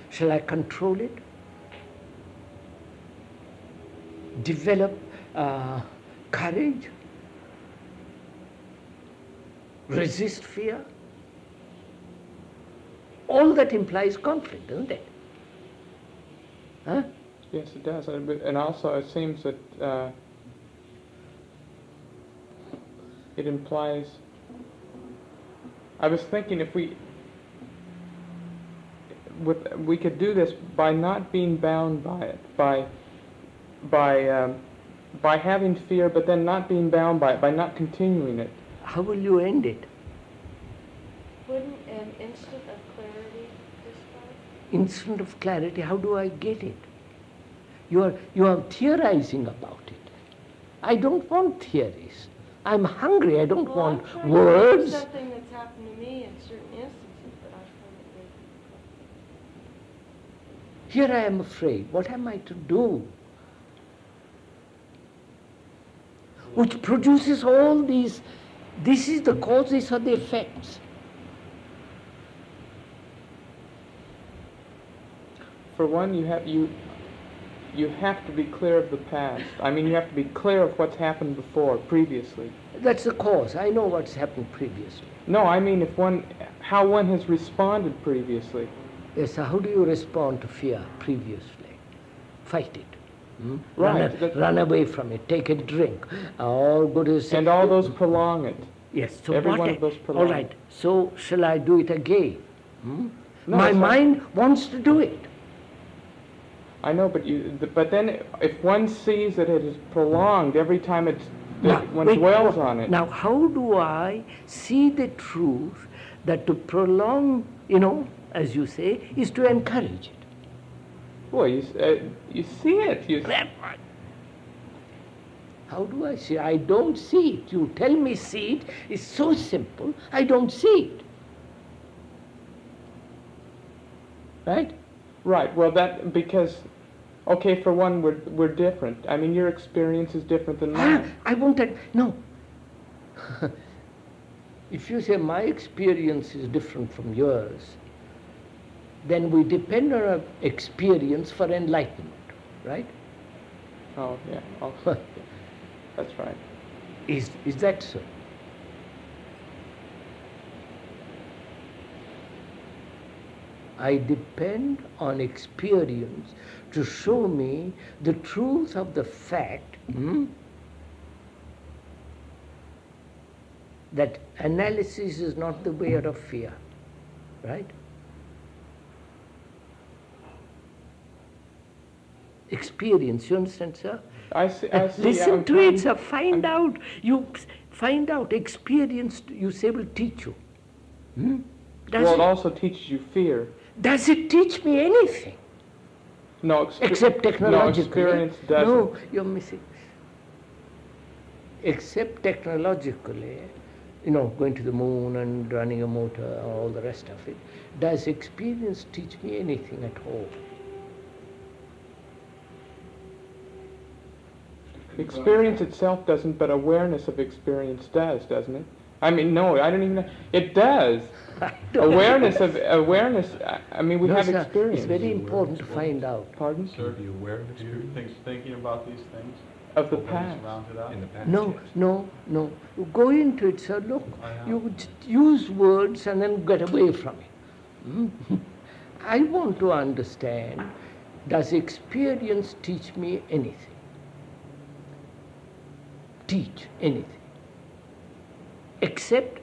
Shall I control it? develop courage, resist fear. All that implies conflict, doesn't it? Huh? Yes, it does. And also it seems that it implies, I was thinking if we could do this by not being bound by it, by having fear but then not being bound by it, by not continuing it. How will you end it? Wouldn't an instant of clarity suffice? Instant of clarity, how do I get it? You are theorizing about it. I don't want theories. I'm hungry, I don't want I'm words. Something that's happened to me in certain instances that I find it very Here I am afraid. What am I to do? Which produces all these, this is the cause, these are the effects. For one, you have to be clear of the past. I mean, you have to be clear of what's happened before, previously. That's the cause. I know what's happened previously. No, I mean how one has responded previously. Yes, so how do you respond to fear previously? Fight it. Right. Run away from it. Take a drink. Or go to... And all those prolong it. Yes. So every one of those prolong. All right. So shall I do it again? No, my mind wants to do it. I know, but then if one sees that it is prolonged every time one dwells on it. Now, how do I see the truth that to prolong, as you say, is to encourage it? Well, you see it. How do I see it? I don't see it. You tell me see it. It's so simple. I don't see it. Right? Right. Well, because, okay, for one, we're different. I mean, your experience is different than mine. I wanted, no. If you say my experience is different from yours, then we depend on our experience for enlightenment, right? Oh, yeah. That's right. Is that so? I depend on experience to show me the truth of the fact that analysis is not the way out of fear, right? Experience, you understand, sir? I see. Listen to it, sir. Find out. You find out. Experience, you say, will teach you. It also teaches you fear. Does it teach me anything? No, except technologically. No, experience doesn't. No, you're missing. Except technologically, going to the moon and running a motor, all the rest of it. Does experience teach me anything at all? Experience itself doesn't, but awareness of experience does, doesn't it? I mean, no, I don't even know. It does. Awareness. I mean, we have experience. It's very important to find out. Pardon? Sir, be aware of experience. Thinking about these things. Of the past. In the past. No. You go into it, sir. Look, you use words and then get away from it. I want to understand, does experience teach me anything? Teach anything? Except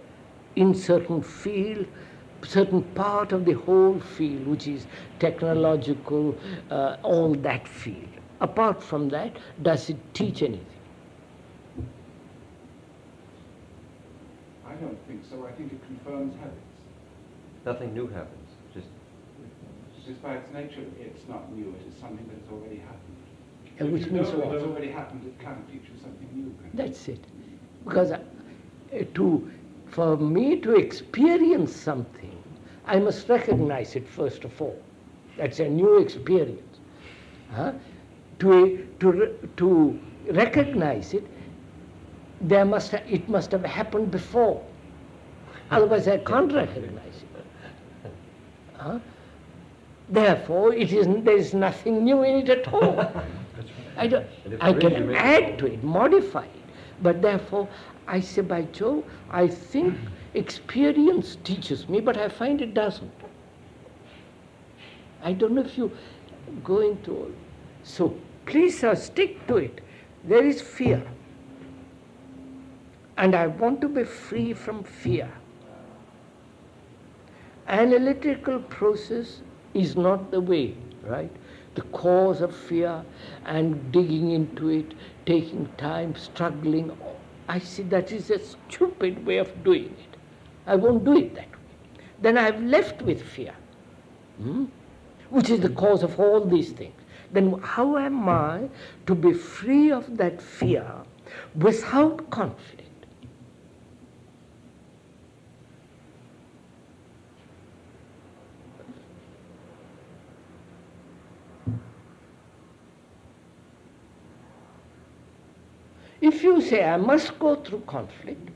in certain field, certain part of the whole field, which is technological, all that field. Apart from that, does it teach anything? I don't think so. I think it confirms habits. Nothing new happens. Just by its nature, it's not new. It is something that has already happened. And which means what? What's already happened, it can't teach you something new. That's it. Because for me to experience something, I must recognize it first of all. That's a new experience. To recognize it, it must have happened before. Otherwise, I can't recognize it. Therefore, there is nothing new in it at all. I don't. And if I there is, can you make add it to it, modify it. But therefore, I say, by Jove, I think experience teaches me, but I find it doesn't. I don't know if you go into. So please, sir, stick to it. There is fear. And I want to be free from fear. Analytical process is not the way, right? The cause of fear and digging into it, taking time, struggling. I see that is a stupid way of doing it. I won't do it that way. Then I'm left with fear, which is the cause of all these things. Then how am I to be free of that fear without conflict? If you say, I must go through conflict,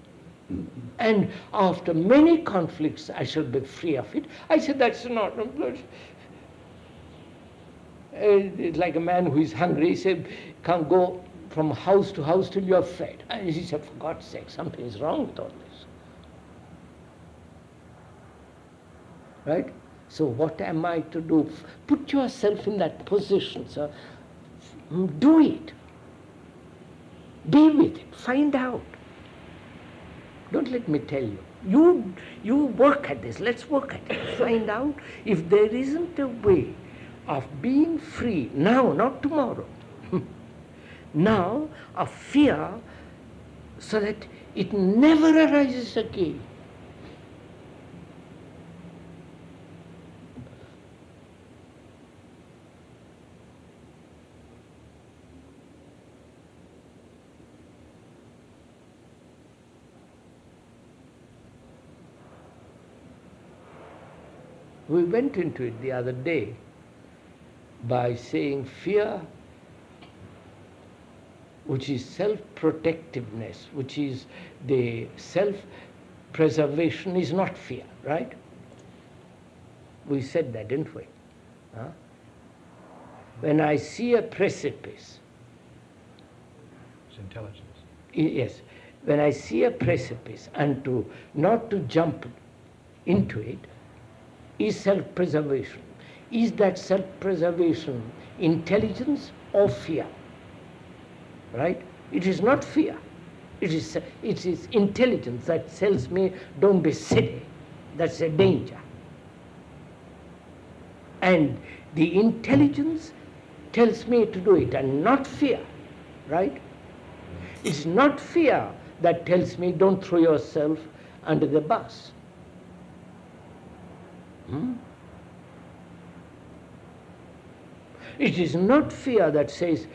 and after many conflicts I shall be free of it, I say that's not. It's like a man who is hungry, he said, can't go from house to house till you are fed. And he said, for God's sake, something is wrong with all this. Right? So what am I to do? Put yourself in that position, sir. Do it. Be with it. Find out. Don't let me tell you. You work at this. Let's work at it. Find out if there isn't a way of being free now, not tomorrow. Now, of fear, so that it never arises again. We went into it the other day by saying fear, which is self-protectiveness, which is the self-preservation, is not fear, right? We said that, didn't we? Huh? When I see a precipice, It's intelligence. yes, when I see a precipice and not to jump into it, is self-preservation. Is that self-preservation intelligence or fear? Right? It is not fear. It is intelligence that tells me, don't be silly. That's a danger. And the intelligence tells me to do it, and not fear. Right? It's not fear that tells me, don't throw yourself under the bus. It is not fear that says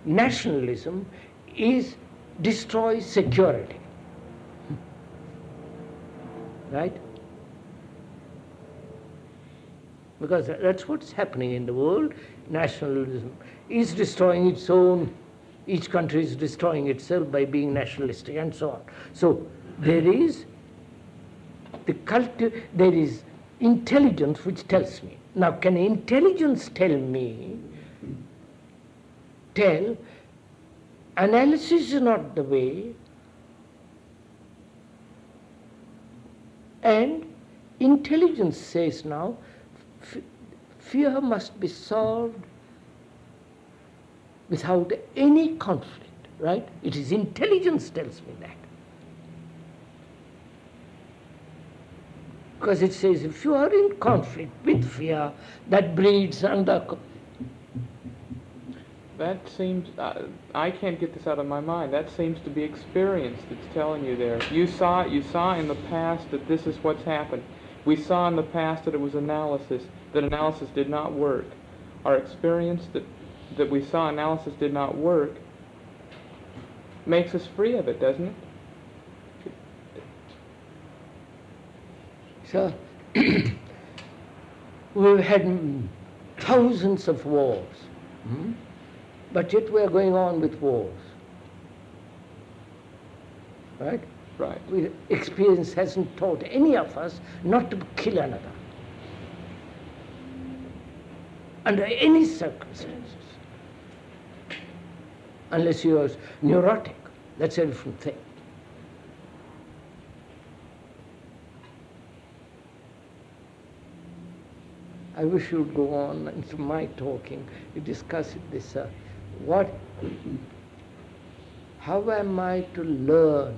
nationalism destroys security. Right? Because that's what's happening in the world. Nationalism is destroying its own, each country is destroying itself by being nationalistic and so on. So there is there is intelligence which tells me. Now, can intelligence tell analysis is not the way, and intelligence says now fear must be solved without any conflict, right? It is intelligence tells me that. Because it says if you are in conflict with fear, that breeds under. That seems, I can't get this out of my mind. That seems to be experience that's telling you there. You saw in the past that this is what's happened. We saw in the past that it was analysis, that analysis did not work. Our experience that we saw analysis did not work makes us free of it, doesn't it? So, we've had thousands of wars, but yet we are going on with wars. Right? Right. Experience hasn't taught any of us not to kill another under any circumstances. unless you are neurotic. That's a different thing. I wish you would go on into my talking. You discuss this. How am I to learn?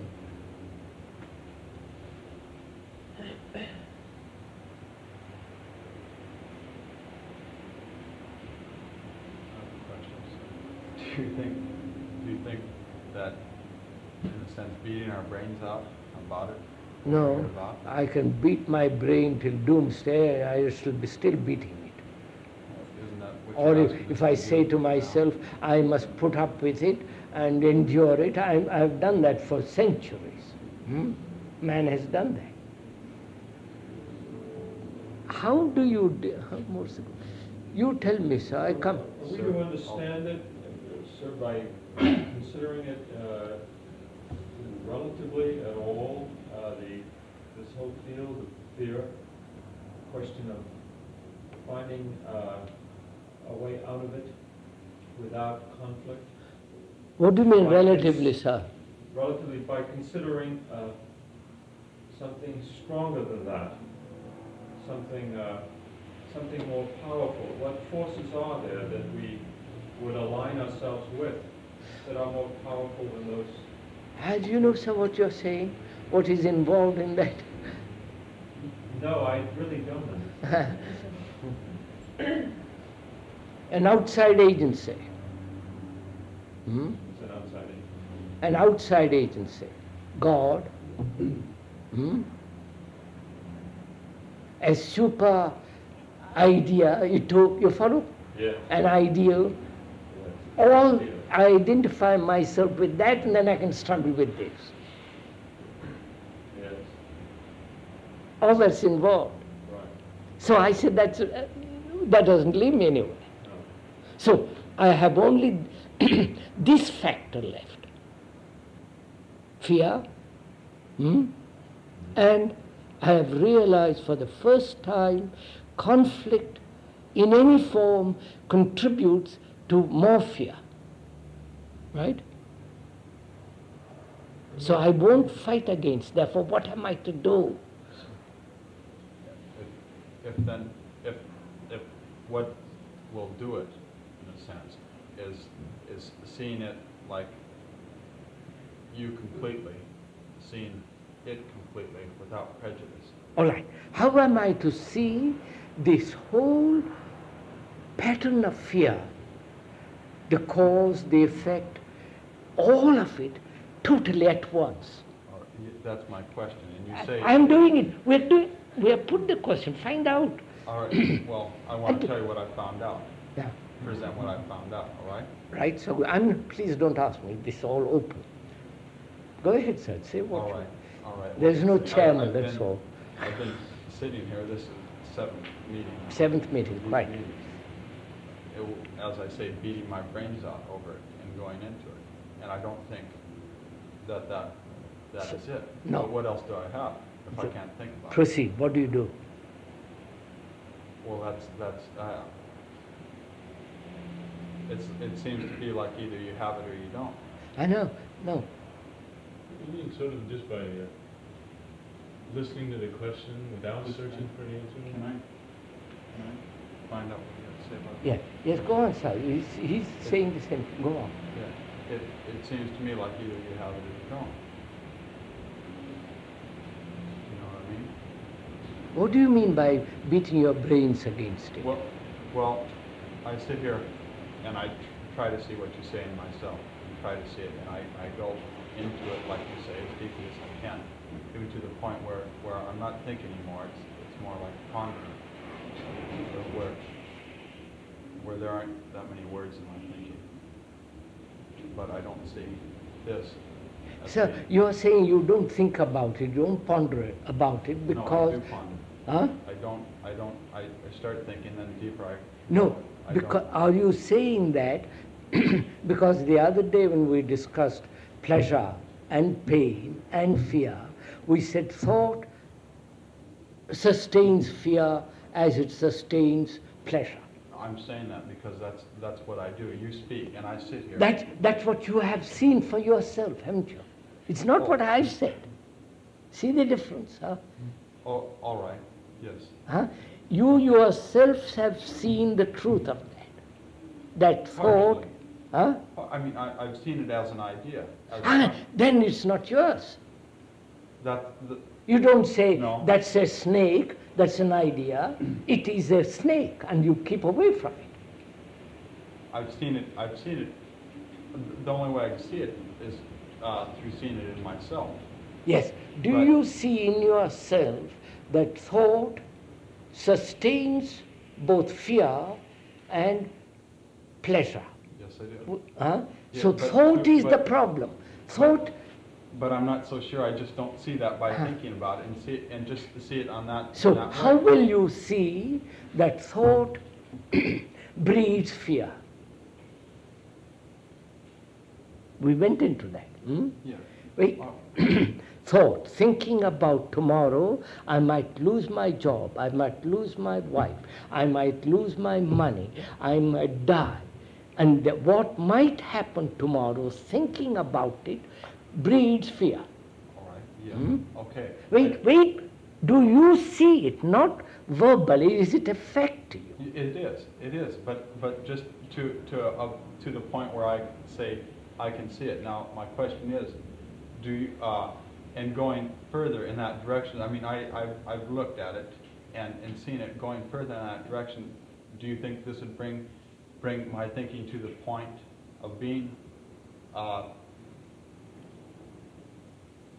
Do you think that, in a sense, beating our brains out about it? No, I can beat my brain till doomsday. I shall be still beating it. Isn't that what Or you're asking if us I to say do to now? myself, I must put up with it and endure it, I've done that for centuries. Man has done that. How do you, you tell me, sir, I come. Are we to understand it, sir, by considering it relatively at all, this whole field of fear, question of finding a way out of it without conflict? What do you mean By relatively, sir? Relatively by considering something stronger than that, something more powerful. What forces are there that we would align ourselves with that are more powerful than those? Do you know, sir, what you're saying? What is involved in that? No, I really don't understand. An outside agency. It's an outside agency. An outside agency. God. A super idea, you follow? Yes. An ideal. Yes. All I identify myself with that, and then I can struggle with this. Yes. All that's involved. Right. So I said that doesn't leave me anywhere. No. So I have only this factor left. Fear. And I have realized for the first time conflict in any form contributes to more fear. Right? So I won't fight against. Therefore, what am I to do? If what will do it, in a sense, is seeing it like you completely, seeing it completely without prejudice. All right. How am I to see this whole pattern of fear, the cause, the effect, all of it totally at once? That's my question. And you say I'm doing it. We have put the question. Find out. All right. Well, I want to tell you what I found out. Yeah. Present what I found out. All right. Right. So please don't ask me. This is all open. Go ahead, sir. Say what. All right. All right. There's no chairman. I've That's been, all. I've been sitting here. This is the 7th meeting. 7th meeting. These Right. meetings. As I say, beating my brains out over it and going into it, and I don't think that is it. No. But what else do I have if I can't think about it? Proceed. What do you do? Well, it seems to be like either you have it or you don't. I know. No. You mean sort of just by listening to the question without searching for an answer? Can I find out what you have to say about it? Yeah. Yes. Go on, sir. He's saying the same. Go on. Yeah. It seems to me like either you have it or you don't. You know what I mean? What do you mean by beating your brains against it? Well, I sit here and I try to see what you say in myself, and try to see it, and I go into it, like you say, as deeply as I can, even to the point where I'm not thinking anymore. It's more like pondering, where there aren't that many words in my thinking. But I don't see this. Sir, you are saying you don't think about it, you don't ponder about it because... No, I do ponder. Huh? I start thinking, then deeper No, because are you saying that because the other day when we discussed pleasure and pain and fear, we said thought sustains fear as it sustains pleasure. I'm saying that because that's what I do. You speak, and I sit here. That's what you have seen for yourself, haven't you? It's not what I've said. See the difference, huh? Oh, all right. Yes. Huh? You yourselves have seen the truth of that. That thought, huh? I mean, I've seen it as an idea. Then it's not yours. You don't say, no. That's a snake, that's an idea. It is a snake, and you keep away from it. I've seen it. The only way I can see it is through seeing it in myself. Yes. Do you see in yourself that thought sustains both fear and pleasure? Yes, I do. Huh? Yeah, so thought is the problem. Thought. But I'm not so sure. I just don't see that by thinking about it and just to see it on that. So that how way. will you see that thought breeds fear? We went into that. Yeah. Wait. Thought, thinking about tomorrow, I might lose my job, I might lose my wife, I might lose my money, I might die. And what might happen tomorrow, thinking about it, breeds fear. All right, yeah, okay. Wait, do you see it? Not verbally, is it affect you? It is, but just to the point where I say I can see it. Now, my question is, do you, and going further in that direction, I mean, I've looked at it and seen it going further in that direction. Do you think this would bring my thinking to the point of being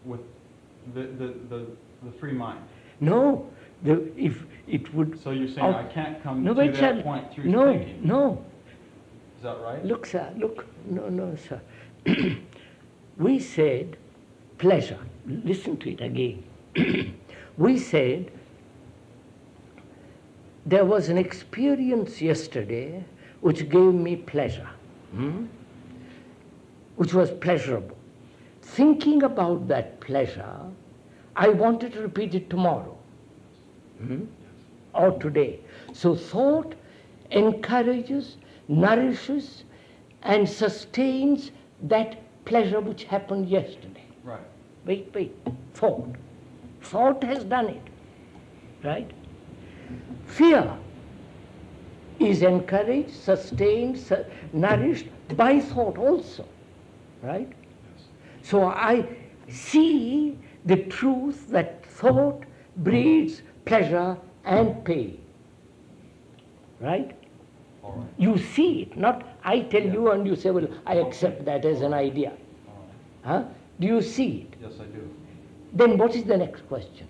with the free mind? No, if it would. So you're saying I can't come to that point through thinking? No. Is that right? Look, sir. Look. No, sir. We said pleasure. Listen to it again. We said there was an experience yesterday which gave me pleasure, which was pleasurable. Thinking about that pleasure, I wanted to repeat it tomorrow or today. So thought encourages, nourishes, and sustains that pleasure which happened yesterday. Right. Wait. Thought. Thought has done it. Right? Fear is encouraged, sustained, nourished by thought also. Right? Yes. So I see the truth that thought breeds pleasure and pain. Right? All right. You see it, not I tell you and you say, well, I accept that as an idea. All Huh? right. Do you see it? Yes, I do. Then what is the next question?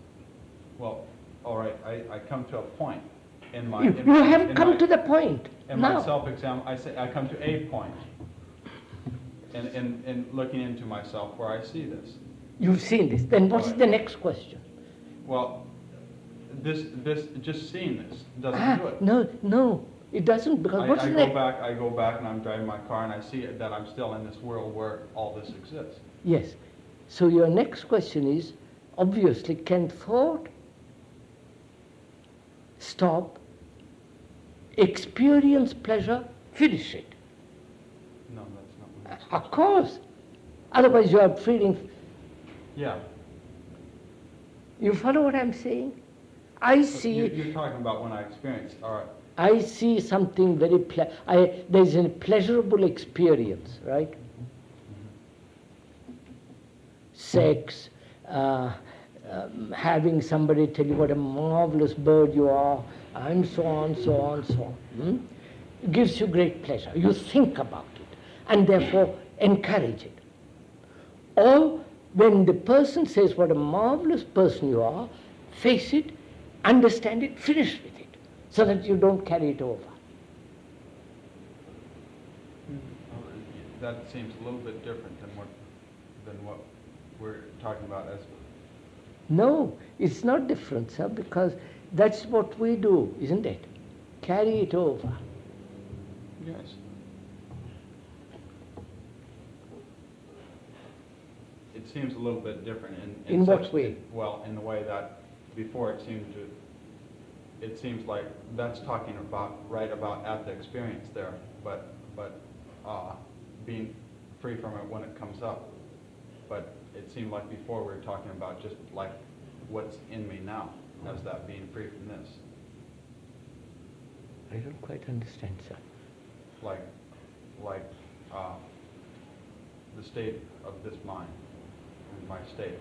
Well, all right, I come to a point in my... You haven't come to the point. In my self-exam, I come to a point in looking into myself where I see this. You've seen this. Then what's the next question? Well, this just seeing this doesn't do it. No, it doesn't, because what's the next? I go back and I'm driving my car and I see that I'm still in this world where all this exists. Yes. So your next question is, obviously, can thought stop, experience pleasure, finish it? No, that's not what Of course. Otherwise you are feeling... Yeah. You follow what I'm saying? I see... You're talking about when I experience, all right. I see something very... there's a pleasurable experience, right? Sex, having somebody tell you what a marvelous bird you are, and so on. It gives you great pleasure. You think about it, and therefore encourage it. Or when the person says what a marvelous person you are, face it, understand it, finish with it, so that you don't carry it over. That seems a little bit different than what we're talking about as... No, it's not different, sir, because that's what we do, isn't it? Carry it over. Yes. It seems a little bit different in what way? Well, in the way that before it seemed to it seems like that's talking about, right about at the experience there, but being free from it when it comes up. But it seemed like before we were talking about just like what's in me now, as that being free from this. I don't quite understand, sir. Like the state of this mind, my state.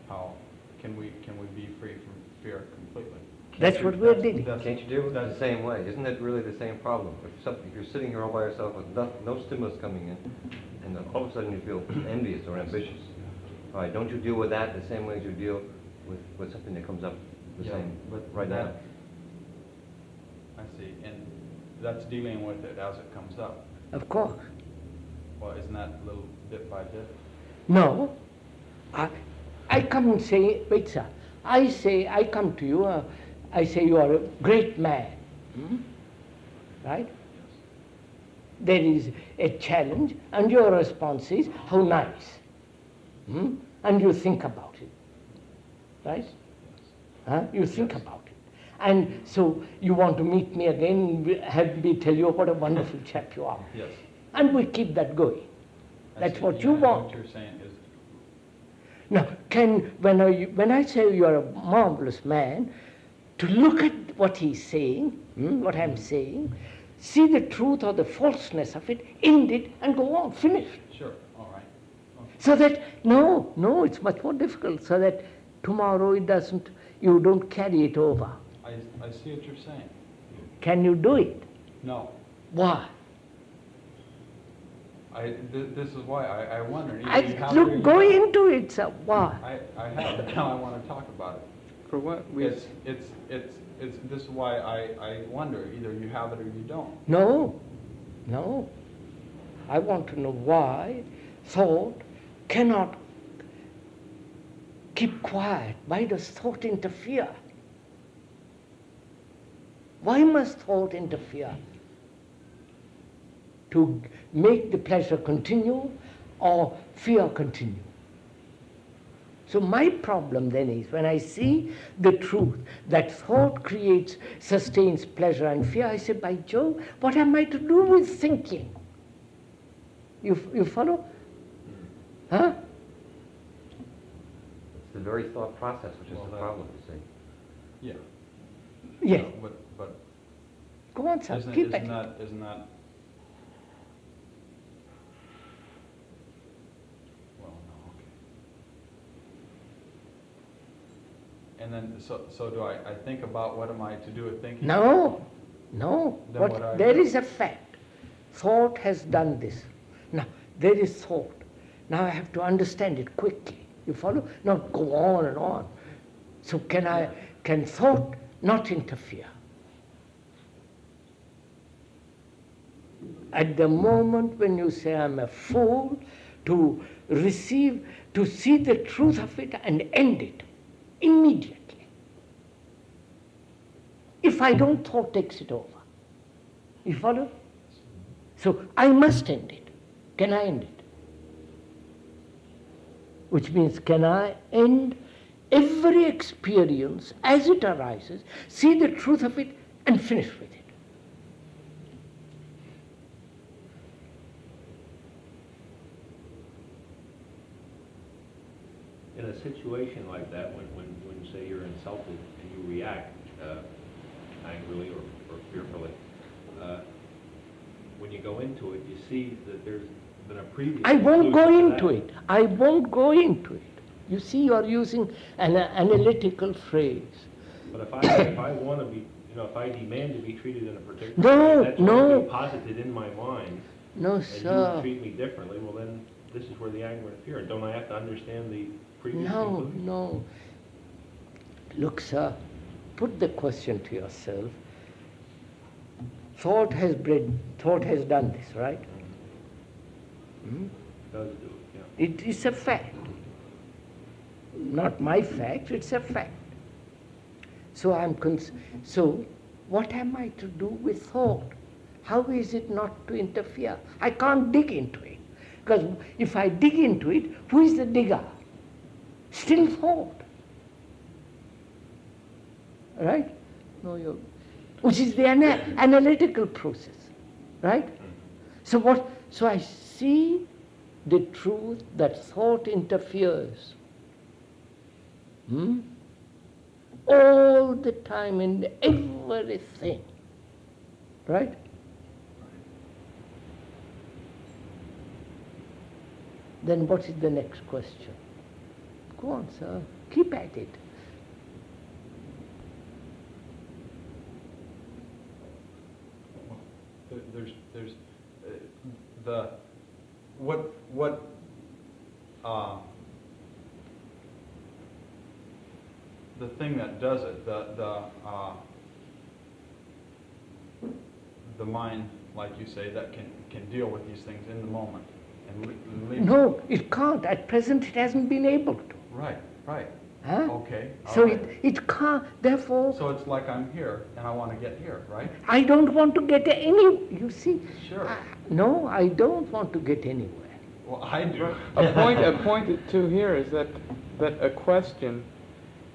How can we be free from fear completely? That's what we're dealing. Can't you deal with it the same way? Isn't it really the same problem? If you're sitting here all by yourself with no stimulus coming in, and then all of a sudden you feel envious or ambitious, all right, don't you deal with that the same way as you deal with something that comes up the same right now? I see, and that's dealing with it as it comes up. Of course. Well, isn't that a little bit by bit? No. I come and say, wait, sir. I come to you, I say you are a great man. Right? There is a challenge, and your response is, how nice. And you think about it. Right? You think about it. And so you want to meet me again, have me tell you what a wonderful chap you are. Yes. And we keep that going. That's what you want. What you're saying is. Now, when I say you are a marvelous man, to look at what he's saying, what I'm saying, see the truth or the falseness of it, end it, and go on, finish. Sure, all right. Okay. So that, no, it's much more difficult, so that tomorrow you don't carry it over. I see what you're saying. Can you do it? No. Why? This is why I wonder. Look, go into it, sir. Why? I have, now I want to talk about it. For what? This is why I wonder, either you have it or you don't. No. I want to know why thought cannot keep quiet. Why does thought interfere? Why must thought interfere? To make the pleasure continue or fear continue? So my problem then is, when I see the truth that thought sustains pleasure and fear, I say, by Jove, what am I to do with thinking? You follow? Huh? It's the very thought process which is the problem, you see. Yeah. Yeah. But go on, sir. Isn't that and then, so do I think about what am I to do with thinking? No. There is a fact. Thought has done this. Now, there is thought. Now I have to understand it quickly. You follow? Not go on and on. So can thought not interfere? At the moment when you say I'm a fool, to see the truth of it and end it immediately. If I don't, thought takes it over. You follow? So I must end it. Can I end it? Which means, can I end every experience as it arises, see the truth of it, and finish with it? In a situation like that, when say you're insulted and you react angrily or fearfully, when you go into it, you see that there's been a previous. I won't go into it. I won't go into it. You see, you are using an analytical phrase. But if I want to be, if I demand to be treated in a particular way, that's already posited in my mind. No, sir. And you treat me differently. Well, then this is where the anger and fear. Don't I have to understand the previous? No. Look, sir, put the question to yourself. Thought has done this, right? Does do it, yeah. It is a fact. Not my fact, it's a fact. So so what am I to do with thought? How is it not to interfere? I can't dig into it. Because if I dig into it, who is the digger? Still thought. Right? know your, which is the analytical process, right? So I see the truth that thought interferes all the time in everything, right? Then what is the next question? Go on, sir. Keep at it. There's the the thing that does it, the mind, like you say, that can deal with these things in the moment and leave. No, it can't. At present, it hasn't been able to. Right. Huh? Okay. So right. it can't, therefore... So it's like I'm here, and I want to get here, right? I don't want to get you see? Sure. No, I don't want to get anywhere. Well, I do. A point too here is that a question,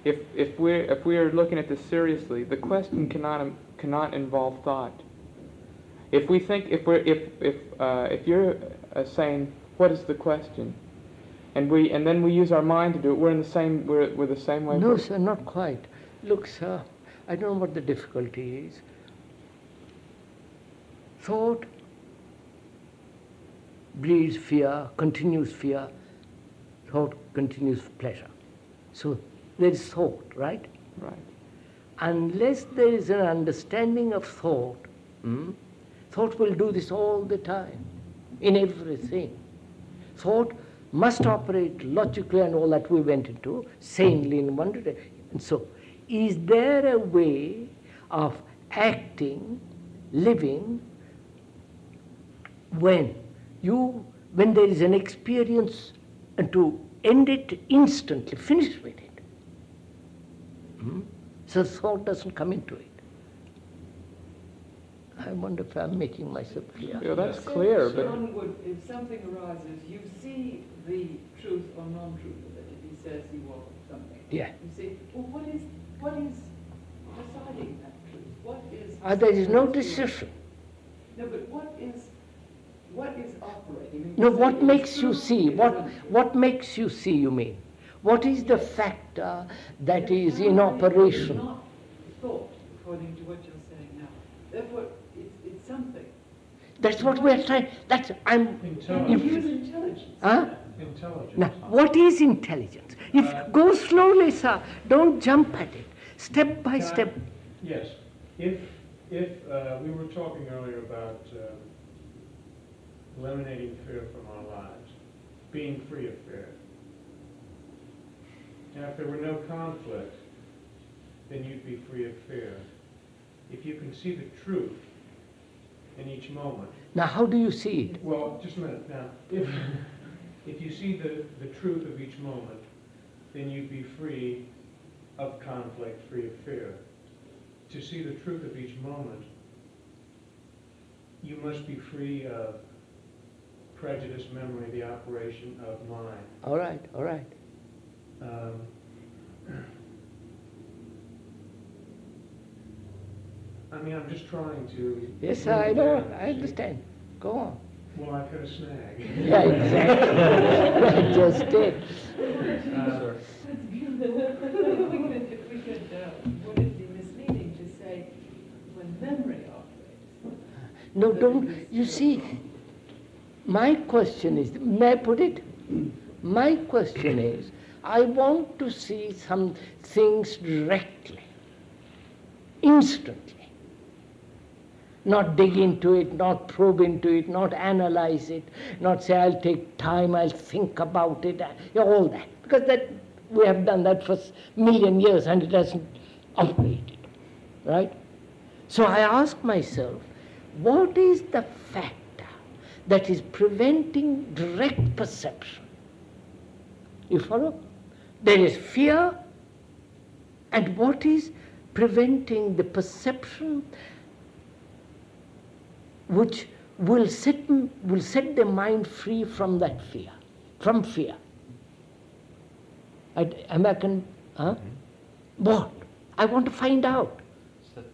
if we are looking at this seriously, the question cannot involve thought. If we think, if you're saying, what is the question? And then we use our mind to do it. We're the same way. No, sir, not quite. Look, sir, I don't know what the difficulty is. Thought breeds fear, continues fear. Thought continues pleasure. So there is thought, right? Right. Unless there is an understanding of thought, thought will do this all the time, in everything. Thought must operate logically and all that we went into, sanely in one direction. And so, is there a way of acting, living, when there is an experience and to end it instantly, finish with it? So thought doesn't come into it. I wonder if I'm making myself clear. Yeah, that's clear. But if something arises, you see the truth or non-truth of it. If he says he was something, yeah. You see, well, what is deciding that truth? What is? There is no decision. No, but what is operating? No, what makes you see? What makes you see? You mean? What is the factor that is in operation? Not thought, according to what you're saying now. Therefore, it's something. That's what we're trying. Intelligence. Huh? Intelligence. Now, what is intelligence? Go slowly, sir. Don't jump at it. Step by step. Yes. If we were talking earlier about eliminating fear from our lives, being free of fear. Now, if there were no conflict, then you'd be free of fear. If you can see the truth in each moment. Now, how do you see it? Well, just a minute. Now, if you see the truth of each moment, then you'd be free of conflict, free of fear. To see the truth of each moment, you must be free of prejudice, memory, the operation of mind. All right, all right. I mean, I'm just trying to... Yes, I know. I understand. Go on. Well, I've hit a snag. Yeah, exactly. I just did. Would it be misleading to say when memory operates? No, don't. You see, my question is, may I put it? My question is, I want to see some things directly, instantly. Not dig into it, not probe into it, not analyze it, not say I'll take time, I'll think about it, all that. Because that we have done that for a million years and it hasn't operated, right? So I ask myself, what is the factor that is preventing direct perception? You follow? There is fear, and what is preventing the perception which will set the mind free from that fear, from fear? What? I want to find out. Set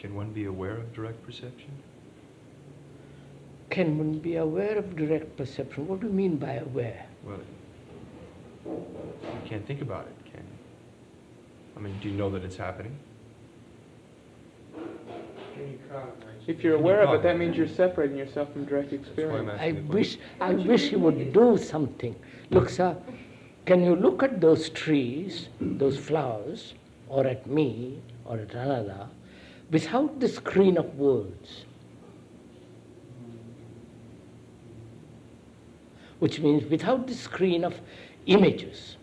Can one be aware of direct perception? Can one be aware of direct perception? What do you mean by aware? Well, you can't think about it, can you? I mean, do you know that it's happening? If you're aware of it, that means you're separating yourself from direct experience. I wish you would do something. Look, sir, can you look at those trees, those flowers, or at me, or at another, without the screen of words? Which means without the screen of images.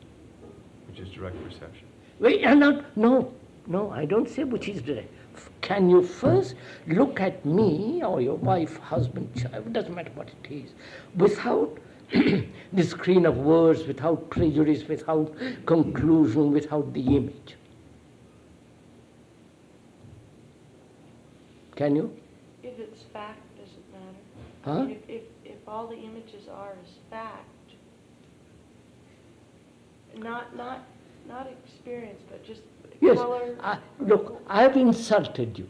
Which is direct perception. Wait, no, I don't say which is direct. Can you first look at me or your wife, husband, child, it doesn't matter what it is, without the screen of words, without prejudice, without conclusion, without the image? Can you? If it's fact, does it matter? Huh? I mean, if all the images are is fact, not experience, but just Yes. color. Look, I've insulted you.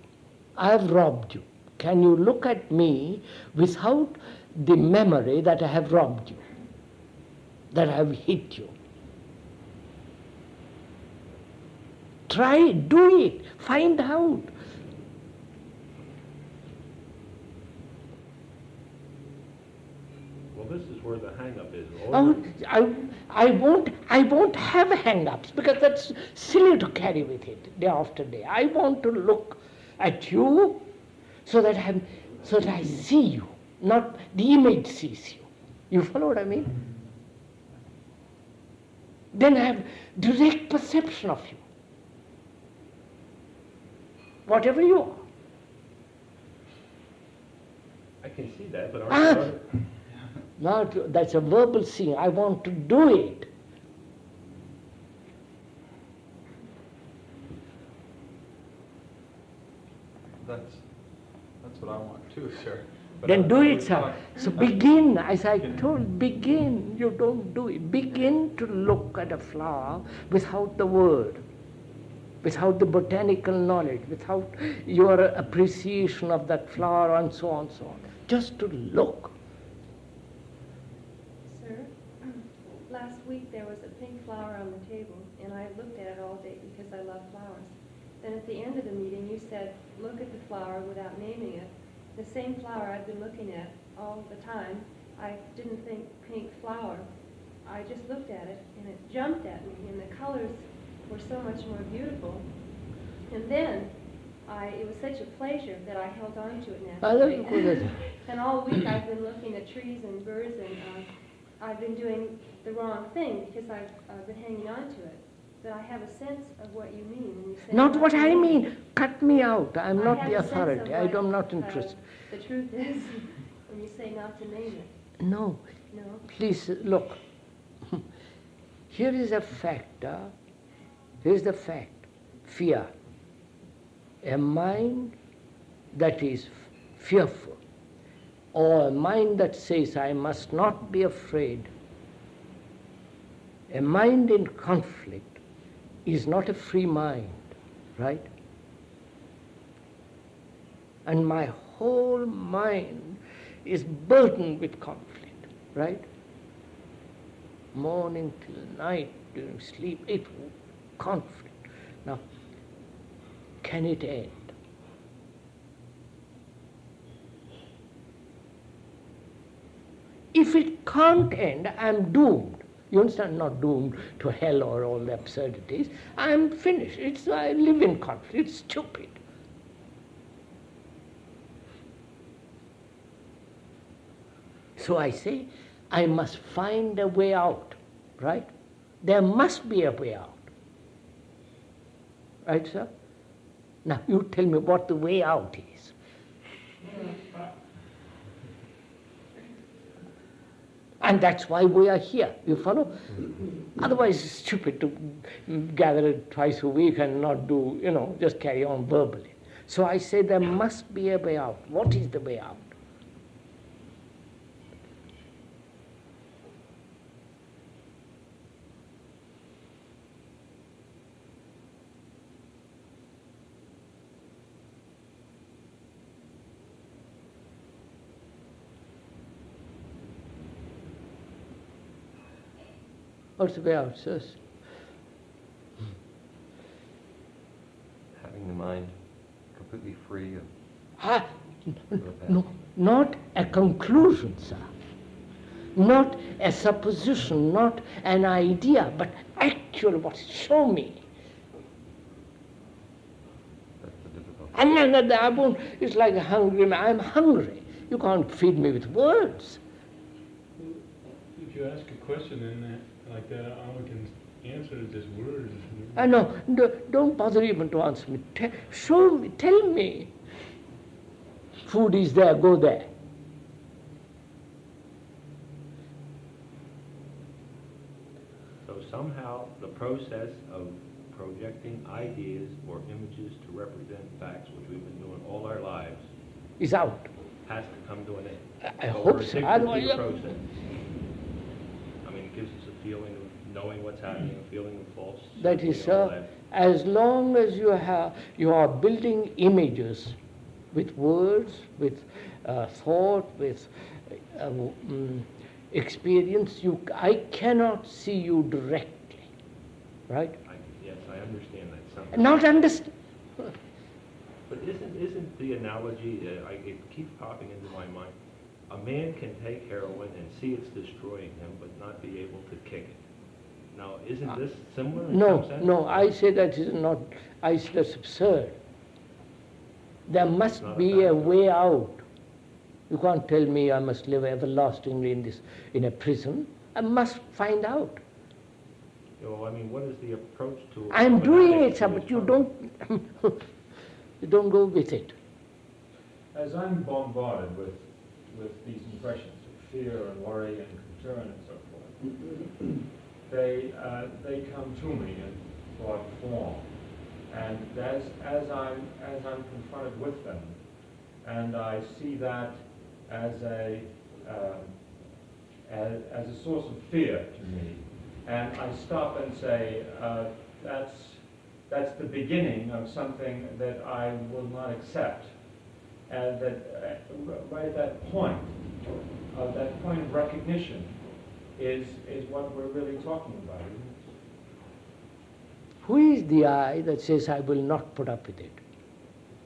I've robbed you. Can you look at me without the memory that I have robbed you, that I have hit you? Try it, do it, find out. Well, this is where the hang-up is. I won't have hang-ups because that's silly to carry with it day after day. I want to look at you so that I see you, not the image sees you. You follow what I mean? Then I have direct perception of you, whatever you are. I can see that, but Now that's a verbal seeing. I want to do it. That's what I want too, sir. But Then do it, sir. So begin, as I told, begin. You don't do it. Begin to look at a flower without the word, without the botanical knowledge, without your appreciation of that flower and so on, so on. Just to look. Sir, last week there was a pink flower on the table, and I looked at it all day because I love flowers. Then at the end of the meeting, you said, look at the flower without naming it. The same flower I've been looking at all the time. I didn't think pink flower. I just looked at it, and it jumped at me, and the colors were so much more beautiful. And then it was such a pleasure that I held on to it naturally. And all week I've been looking at trees and birds, and I've been doing the wrong thing because I've been hanging on to it. But I have a sense of what you mean when you say... Not what I mean. Cut me out. I'm not the authority. I'm not interested. The truth is, when you say not to name it. No. No? Please, look. Here is a fact. Here's the fact. Fear. A mind that is fearful, or a mind that says, I must not be afraid. A mind in conflict is not a free mind, right? And my whole mind is burdened with conflict, right? Morning till night, during sleep, conflict. Now, can it end? If it can't end, I'm doomed. You understand? Not doomed to hell or all the absurdities. I'm finished. I live in conflict. It's stupid. So I say, I must find a way out, right? There must be a way out. Right, sir? Now, you tell me what the way out is. And that's why we are here, you follow? Otherwise, it's stupid to gather twice a week and not do, just carry on verbally. So I say there must be a way out. What is the way out? What's the way out, sirs? Having the mind completely free of No, not a conclusion, sir. Not a supposition, not an idea, but actually what? Show me. that's the difficult. And I won't, it's like a hungry man. I'm hungry. You can't feed me with words. If you ask a question and like that, all we can answer is just words. I know. Don't bother even to answer me. Show me. Tell me. Food is there. Go there. So somehow the process of projecting ideas or images to represent facts, which we've been doing all our lives, Is out. has to come to an end. I So hope we're so. addicted to Otherwise, the process. I mean, it gives us a feeling of knowing what's happening, a feeling of false. that is, certainty and all sir, that. as long as you are building images with words, with thought, with experience, I cannot see you directly, right? Yes, I understand that somehow. Not understand. But isn't the analogy, it keeps popping into my mind, a man can take heroin and see it's destroying him, but not be able to kick it. Now, isn't this similar in some sense? No, I say that is not, I say that's absurd. There must be a way out. You can't tell me I must live everlastingly in a prison. I must find out. Well, I mean, what is the approach to... I'm doing it, sir, but you don't, you don't go with it. As I'm bombarded with these impressions of fear and worry and concern and so forth, they come to me in broad form, and as I'm confronted with them, and I see that as a source of fear to me, and I stop and say that's the beginning of something that I will not accept, and that right at that point of recognition is what we're really talking about, isn't it? Who is the I that says I will not put up with it?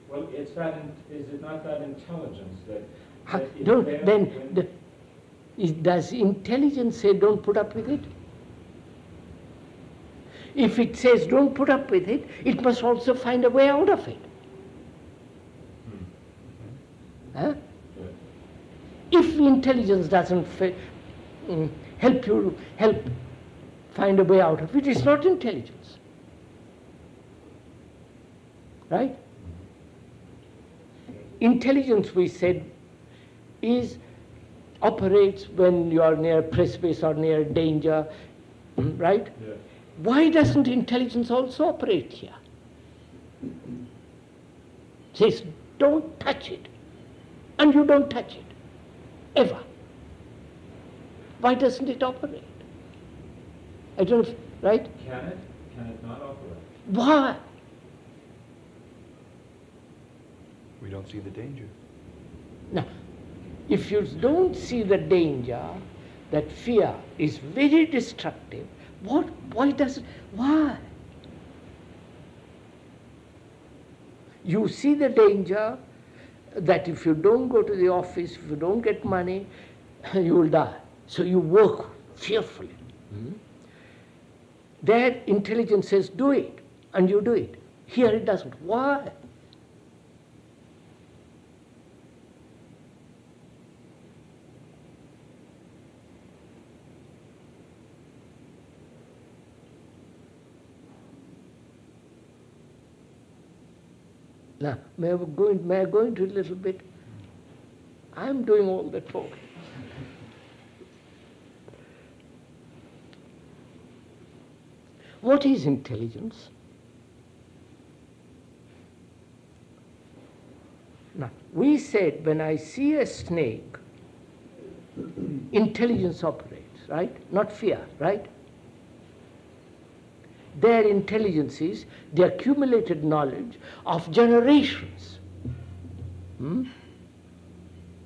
Well, is it not that intelligence that is Don't, there then, when- does intelligence say don't put up with it? If it says don't put up with it, it must also find a way out of it. Huh? If intelligence doesn't help find a way out of it, it's not intelligence. Right? Intelligence, we said, operates when you are near a precipice or near danger, right? Yeah. Why doesn't intelligence also operate here? Says, don't touch it. And you don't touch it. Ever. Why doesn't it operate? I don't know, right? Can it? Can it not operate? Why? We don't see the danger. Now, if you don't see the danger, that fear is very destructive, why? You see the danger that if you don't go to the office, if you don't get money, you will die. So you work fearfully. There, intelligence says, do it, and you do it. Here it doesn't. Why? Now, may I go into a little bit? I'm doing all the talking. What is intelligence? Now, we said when I see a snake, intelligence operates, right? Not fear, right? Their intelligence is the accumulated knowledge of generations.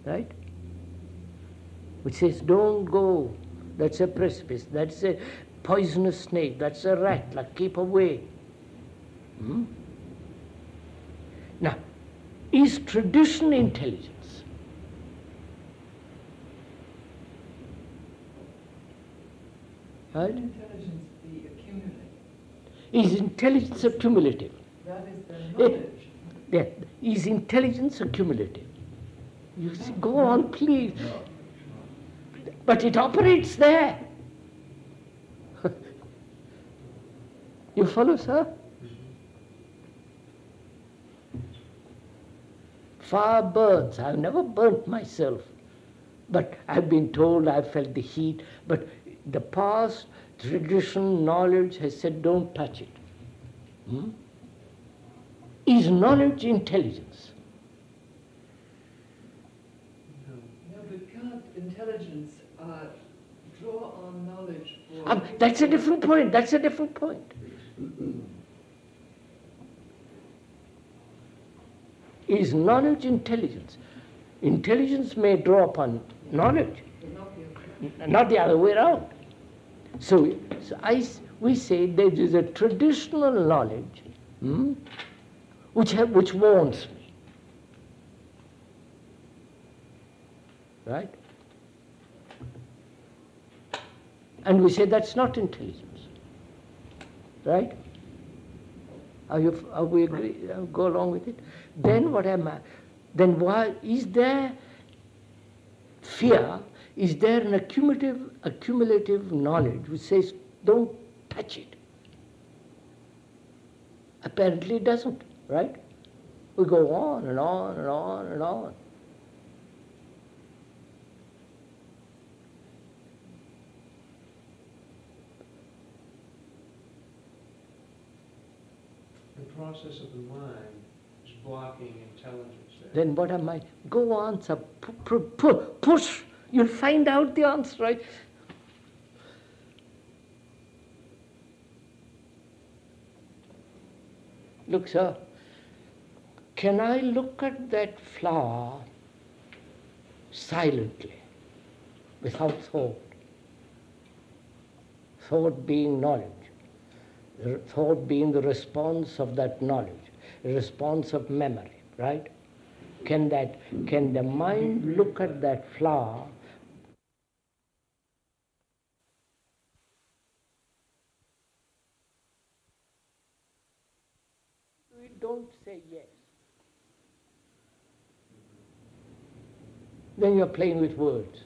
Right? Which says, don't go, that's a precipice, that's a poisonous snake, that's a rat, like keep away. Hmm? Now, is tradition intelligence? Right? Intelligence be accumulated. Is intelligence accumulative? That is the knowledge. Yeah. Is intelligence accumulative? You see, go on, please. No. But it operates there. You follow, sir? Fire burns. I've never burnt myself. But I've been told, I've felt the heat. But the past, tradition, knowledge has said, don't touch it. Hmm? Is knowledge intelligence? No, but can't intelligence draw on knowledge for... That's a different point. That's a different point. Is knowledge intelligence? Intelligence may draw upon knowledge, not the other way around. So we say there is a traditional knowledge which warns me. Right? And we say that's not intelligence. Right? Are we agree? Go along with it? Then what am I? Then why is there fear? Is there an accumulative knowledge which says don't touch it? Apparently it doesn't, right? We go on and on and on and on. The process of the mind is blocking intelligence there. Then what am I? Go answer, push. You'll find out the answer, right? Look, sir, can I look at that flower silently, without thought? Thought being knowledge. Thought being the response of that knowledge, a response of memory, right? Can the mind look at that flower we don't say yes? Then you're playing with words.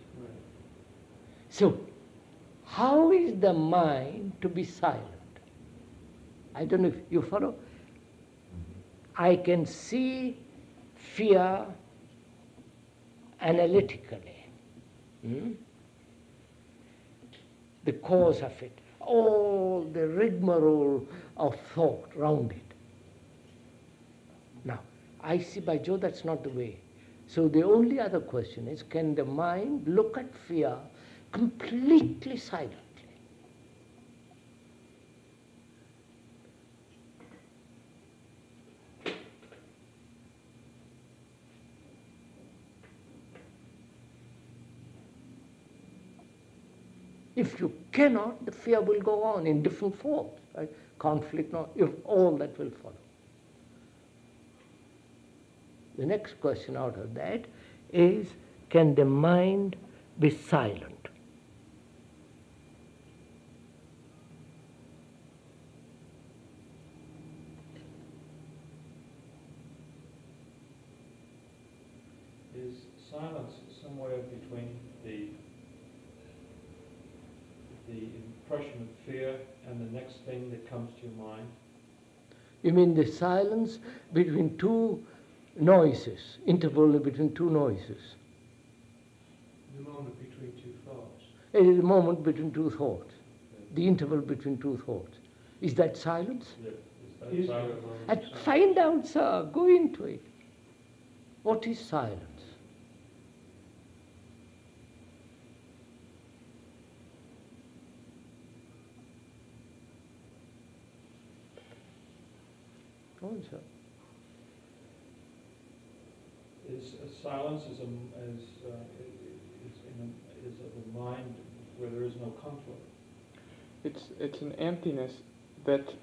So, how is the mind to be silent? I don't know if you follow. I can see fear analytically. The cause of it, all the rigmarole of thought round it. Now, I see, by Joe, that's not the way. So the only other question is, can the mind look at fear completely silently? If you cannot, the fear will go on in different forms, right? Conflict, if all that will follow. The next question out of that is, can the mind be silent? Is silence somewhere between the impression of fear and the next thing that comes to your mind? You mean the silence between two noises, interval between two noises? The moment between two thoughts. It is the moment between two thoughts, the interval between two thoughts. Is that silence? Yeah. Is that silence? And find out, sir, go into it. What is silence? Go on, sir. Silence is of the mind where there is no conflict. It's an emptiness that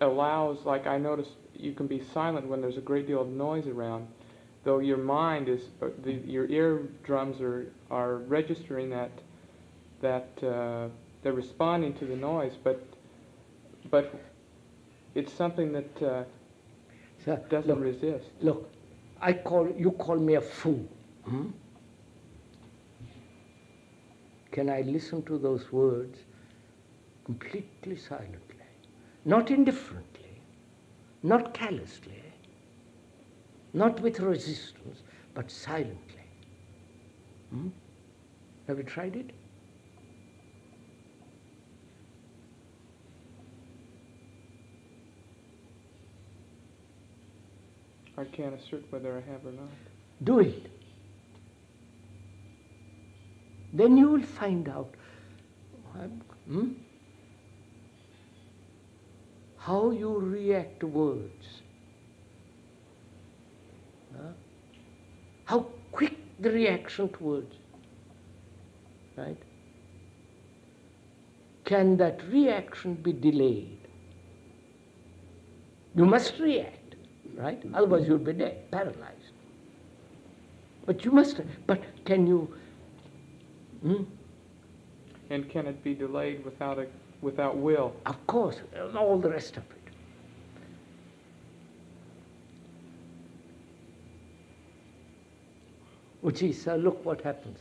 allows, like I notice you can be silent when there's a great deal of noise around, though your mind is, your eardrums are registering that they're responding to the noise, but it's something that doesn't resist. Look, you call me a fool. Hmm? Can I listen to those words completely silently, not indifferently, not callously, not with resistance, but silently? Hmm? Have you tried it? I can't assert whether I have or not. Do it. Then you will find out how you react to words. How quick the reaction to words. Right? Can that reaction be delayed? You must react, right? Otherwise you'll be dead, paralyzed. But you must, but can you... And can it be delayed without will? Of course, all the rest of it. Which is, look what happens.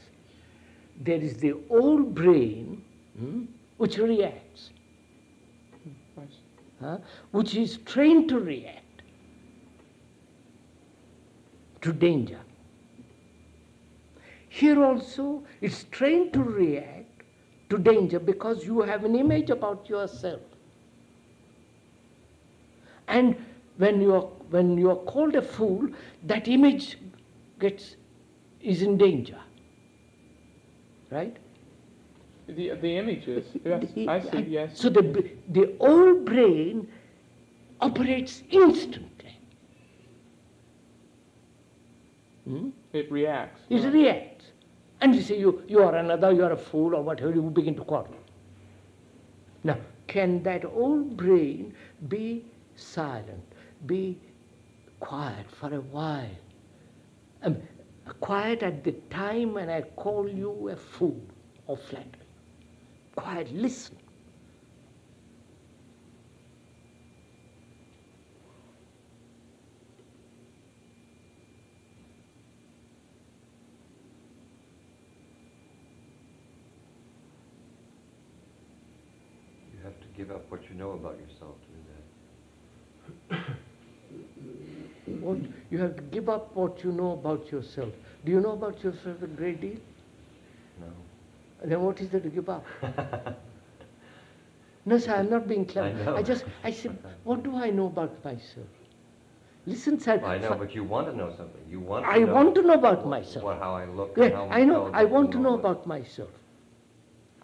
There is the old brain which reacts, which is trained to react to danger. Here also, it's trained to react to danger because you have an image about yourself. And when you are called a fool, that image is in danger. Right? The images, yes, I see, yes. So the old brain operates instantly. It reacts. It reacts. And you say, you are another, you are a fool, or whatever, you begin to quarrel. Now, can that old brain be silent, be quiet for a while? Quiet at the time when I call you a fool or flattery. Quiet, listen. You have to give up what you know about yourself to do that. You have to give up what you know about yourself. Do you know about yourself a great deal? No. Then what is there to give up? No, sir, I'm not being clever. I know. I said, what do I know about myself? Listen, sir. I know, but you want to know something. You want to I want to know about myself. How I look. Yeah, and how I know. I want to know about myself.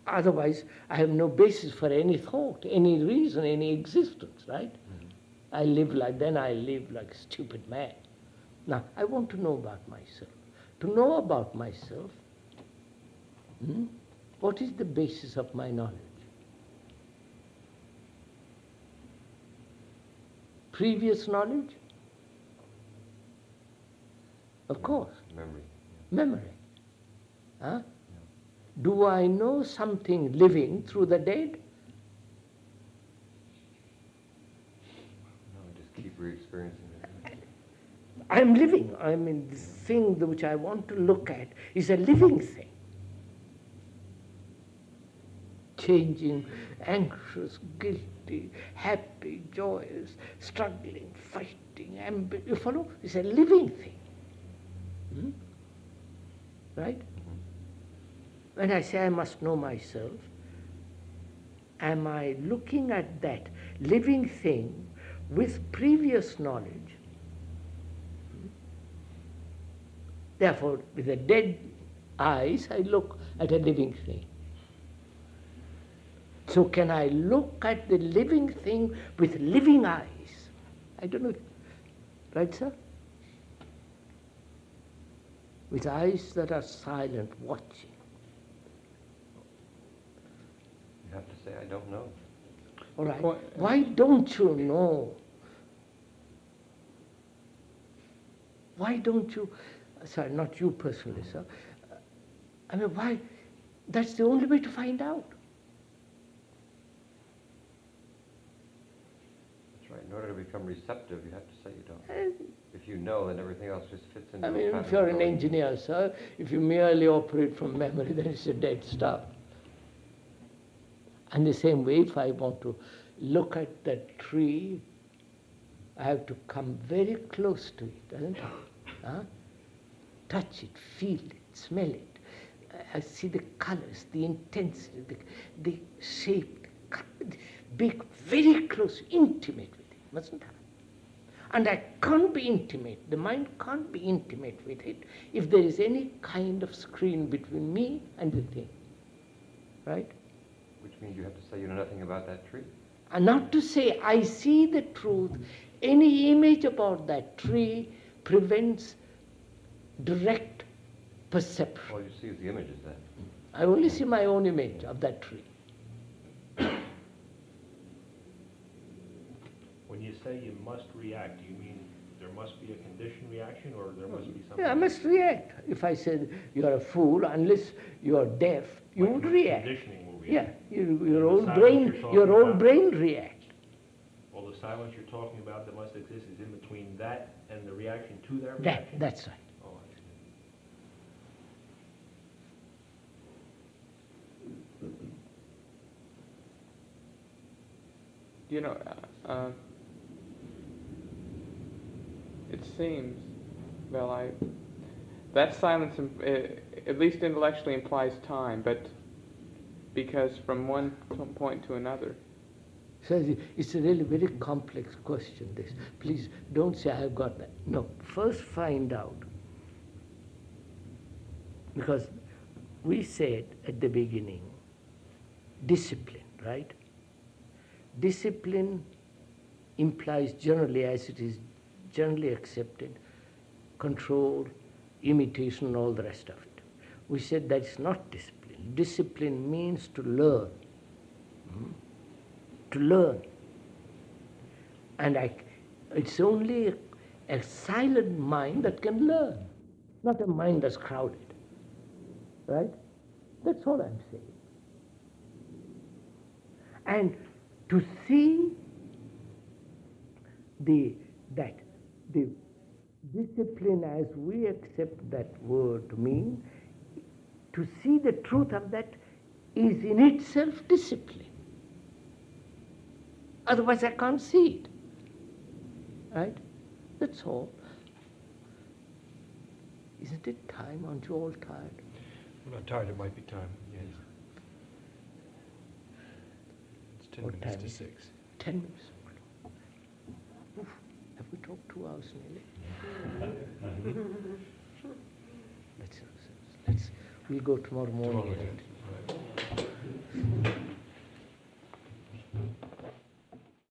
Otherwise, I have no basis for any thought, any reason, any existence, right? Mm-hmm. I live like a stupid man. Now, I want to know about myself. To know about myself, what is the basis of my knowledge? Previous knowledge? Of course. Memory. Memory. Huh? Do I know something living through the dead? No, just keep re-experiencing it. I'm living. I mean, the thing which I want to look at is a living thing. Changing, anxious, guilty, happy, joyous, struggling, fighting, you follow? It's a living thing. Right? When I say I must know myself, am I looking at that living thing with previous knowledge? Therefore, with the dead eyes, I look at a living thing. So can I look at the living thing with living eyes? I don't know. Right, sir? With eyes that are silent, watching. You have to say, I don't know. All right. Why don't you know? Why don't you, sorry, not you personally, sir. I mean, why? That's the only way to find out. That's right. In order to become receptive, you have to say you don't. If you know, then everything else just fits into I the mean, pattern if you're of an knowing. engineer, sir, if you merely operate from memory, then it's a dead stuff. And the same way, if I want to look at that tree, I have to come very close to it, doesn't it? Huh? Touch it, feel it, smell it. I see the colors, the intensity, the shape, be very close, intimate with it, mustn't I? And I can't be intimate, the mind can't be intimate with it if there is any kind of screen between me and the thing, right? Which means you have to say you know nothing about that tree. And not to say I see the truth, any image about that tree prevents direct perception. All you see is the images then. I only see my own image of that tree. When you say you must react, do you mean there must be a conditioned reaction, or there must be something? Yeah, I must react. If I said you're a fool, unless you're deaf, you would react. Conditioning will react. Yeah, your old brain react. Well, the silence you're talking about that must exist is in between that and the reaction to that reaction? That's right. Oh, I see. You know, it seems, well, that silence, at least intellectually, implies time, but because from one point to another. So it's a really very complex question, this. Please don't say I've got that. No, first find out. Because we said at the beginning, discipline, right? Discipline implies generally, as it is generally accepted, control, imitation, and all the rest of it. We said that's not discipline. Discipline means to learn. To learn. And it's only a silent mind that can learn, not a mind that's crowded. Right? That's all I'm saying. And to see the discipline as we accept that word to mean, to see the truth of that is in itself discipline. Otherwise I can't see it. Right? That's all. Isn't it time? Aren't you all tired? I'm not tired, it might be time, yes. It's 10 minutes to 6. 10 minutes. Oof, have we talked 2 hours nearly? We'll go tomorrow morning.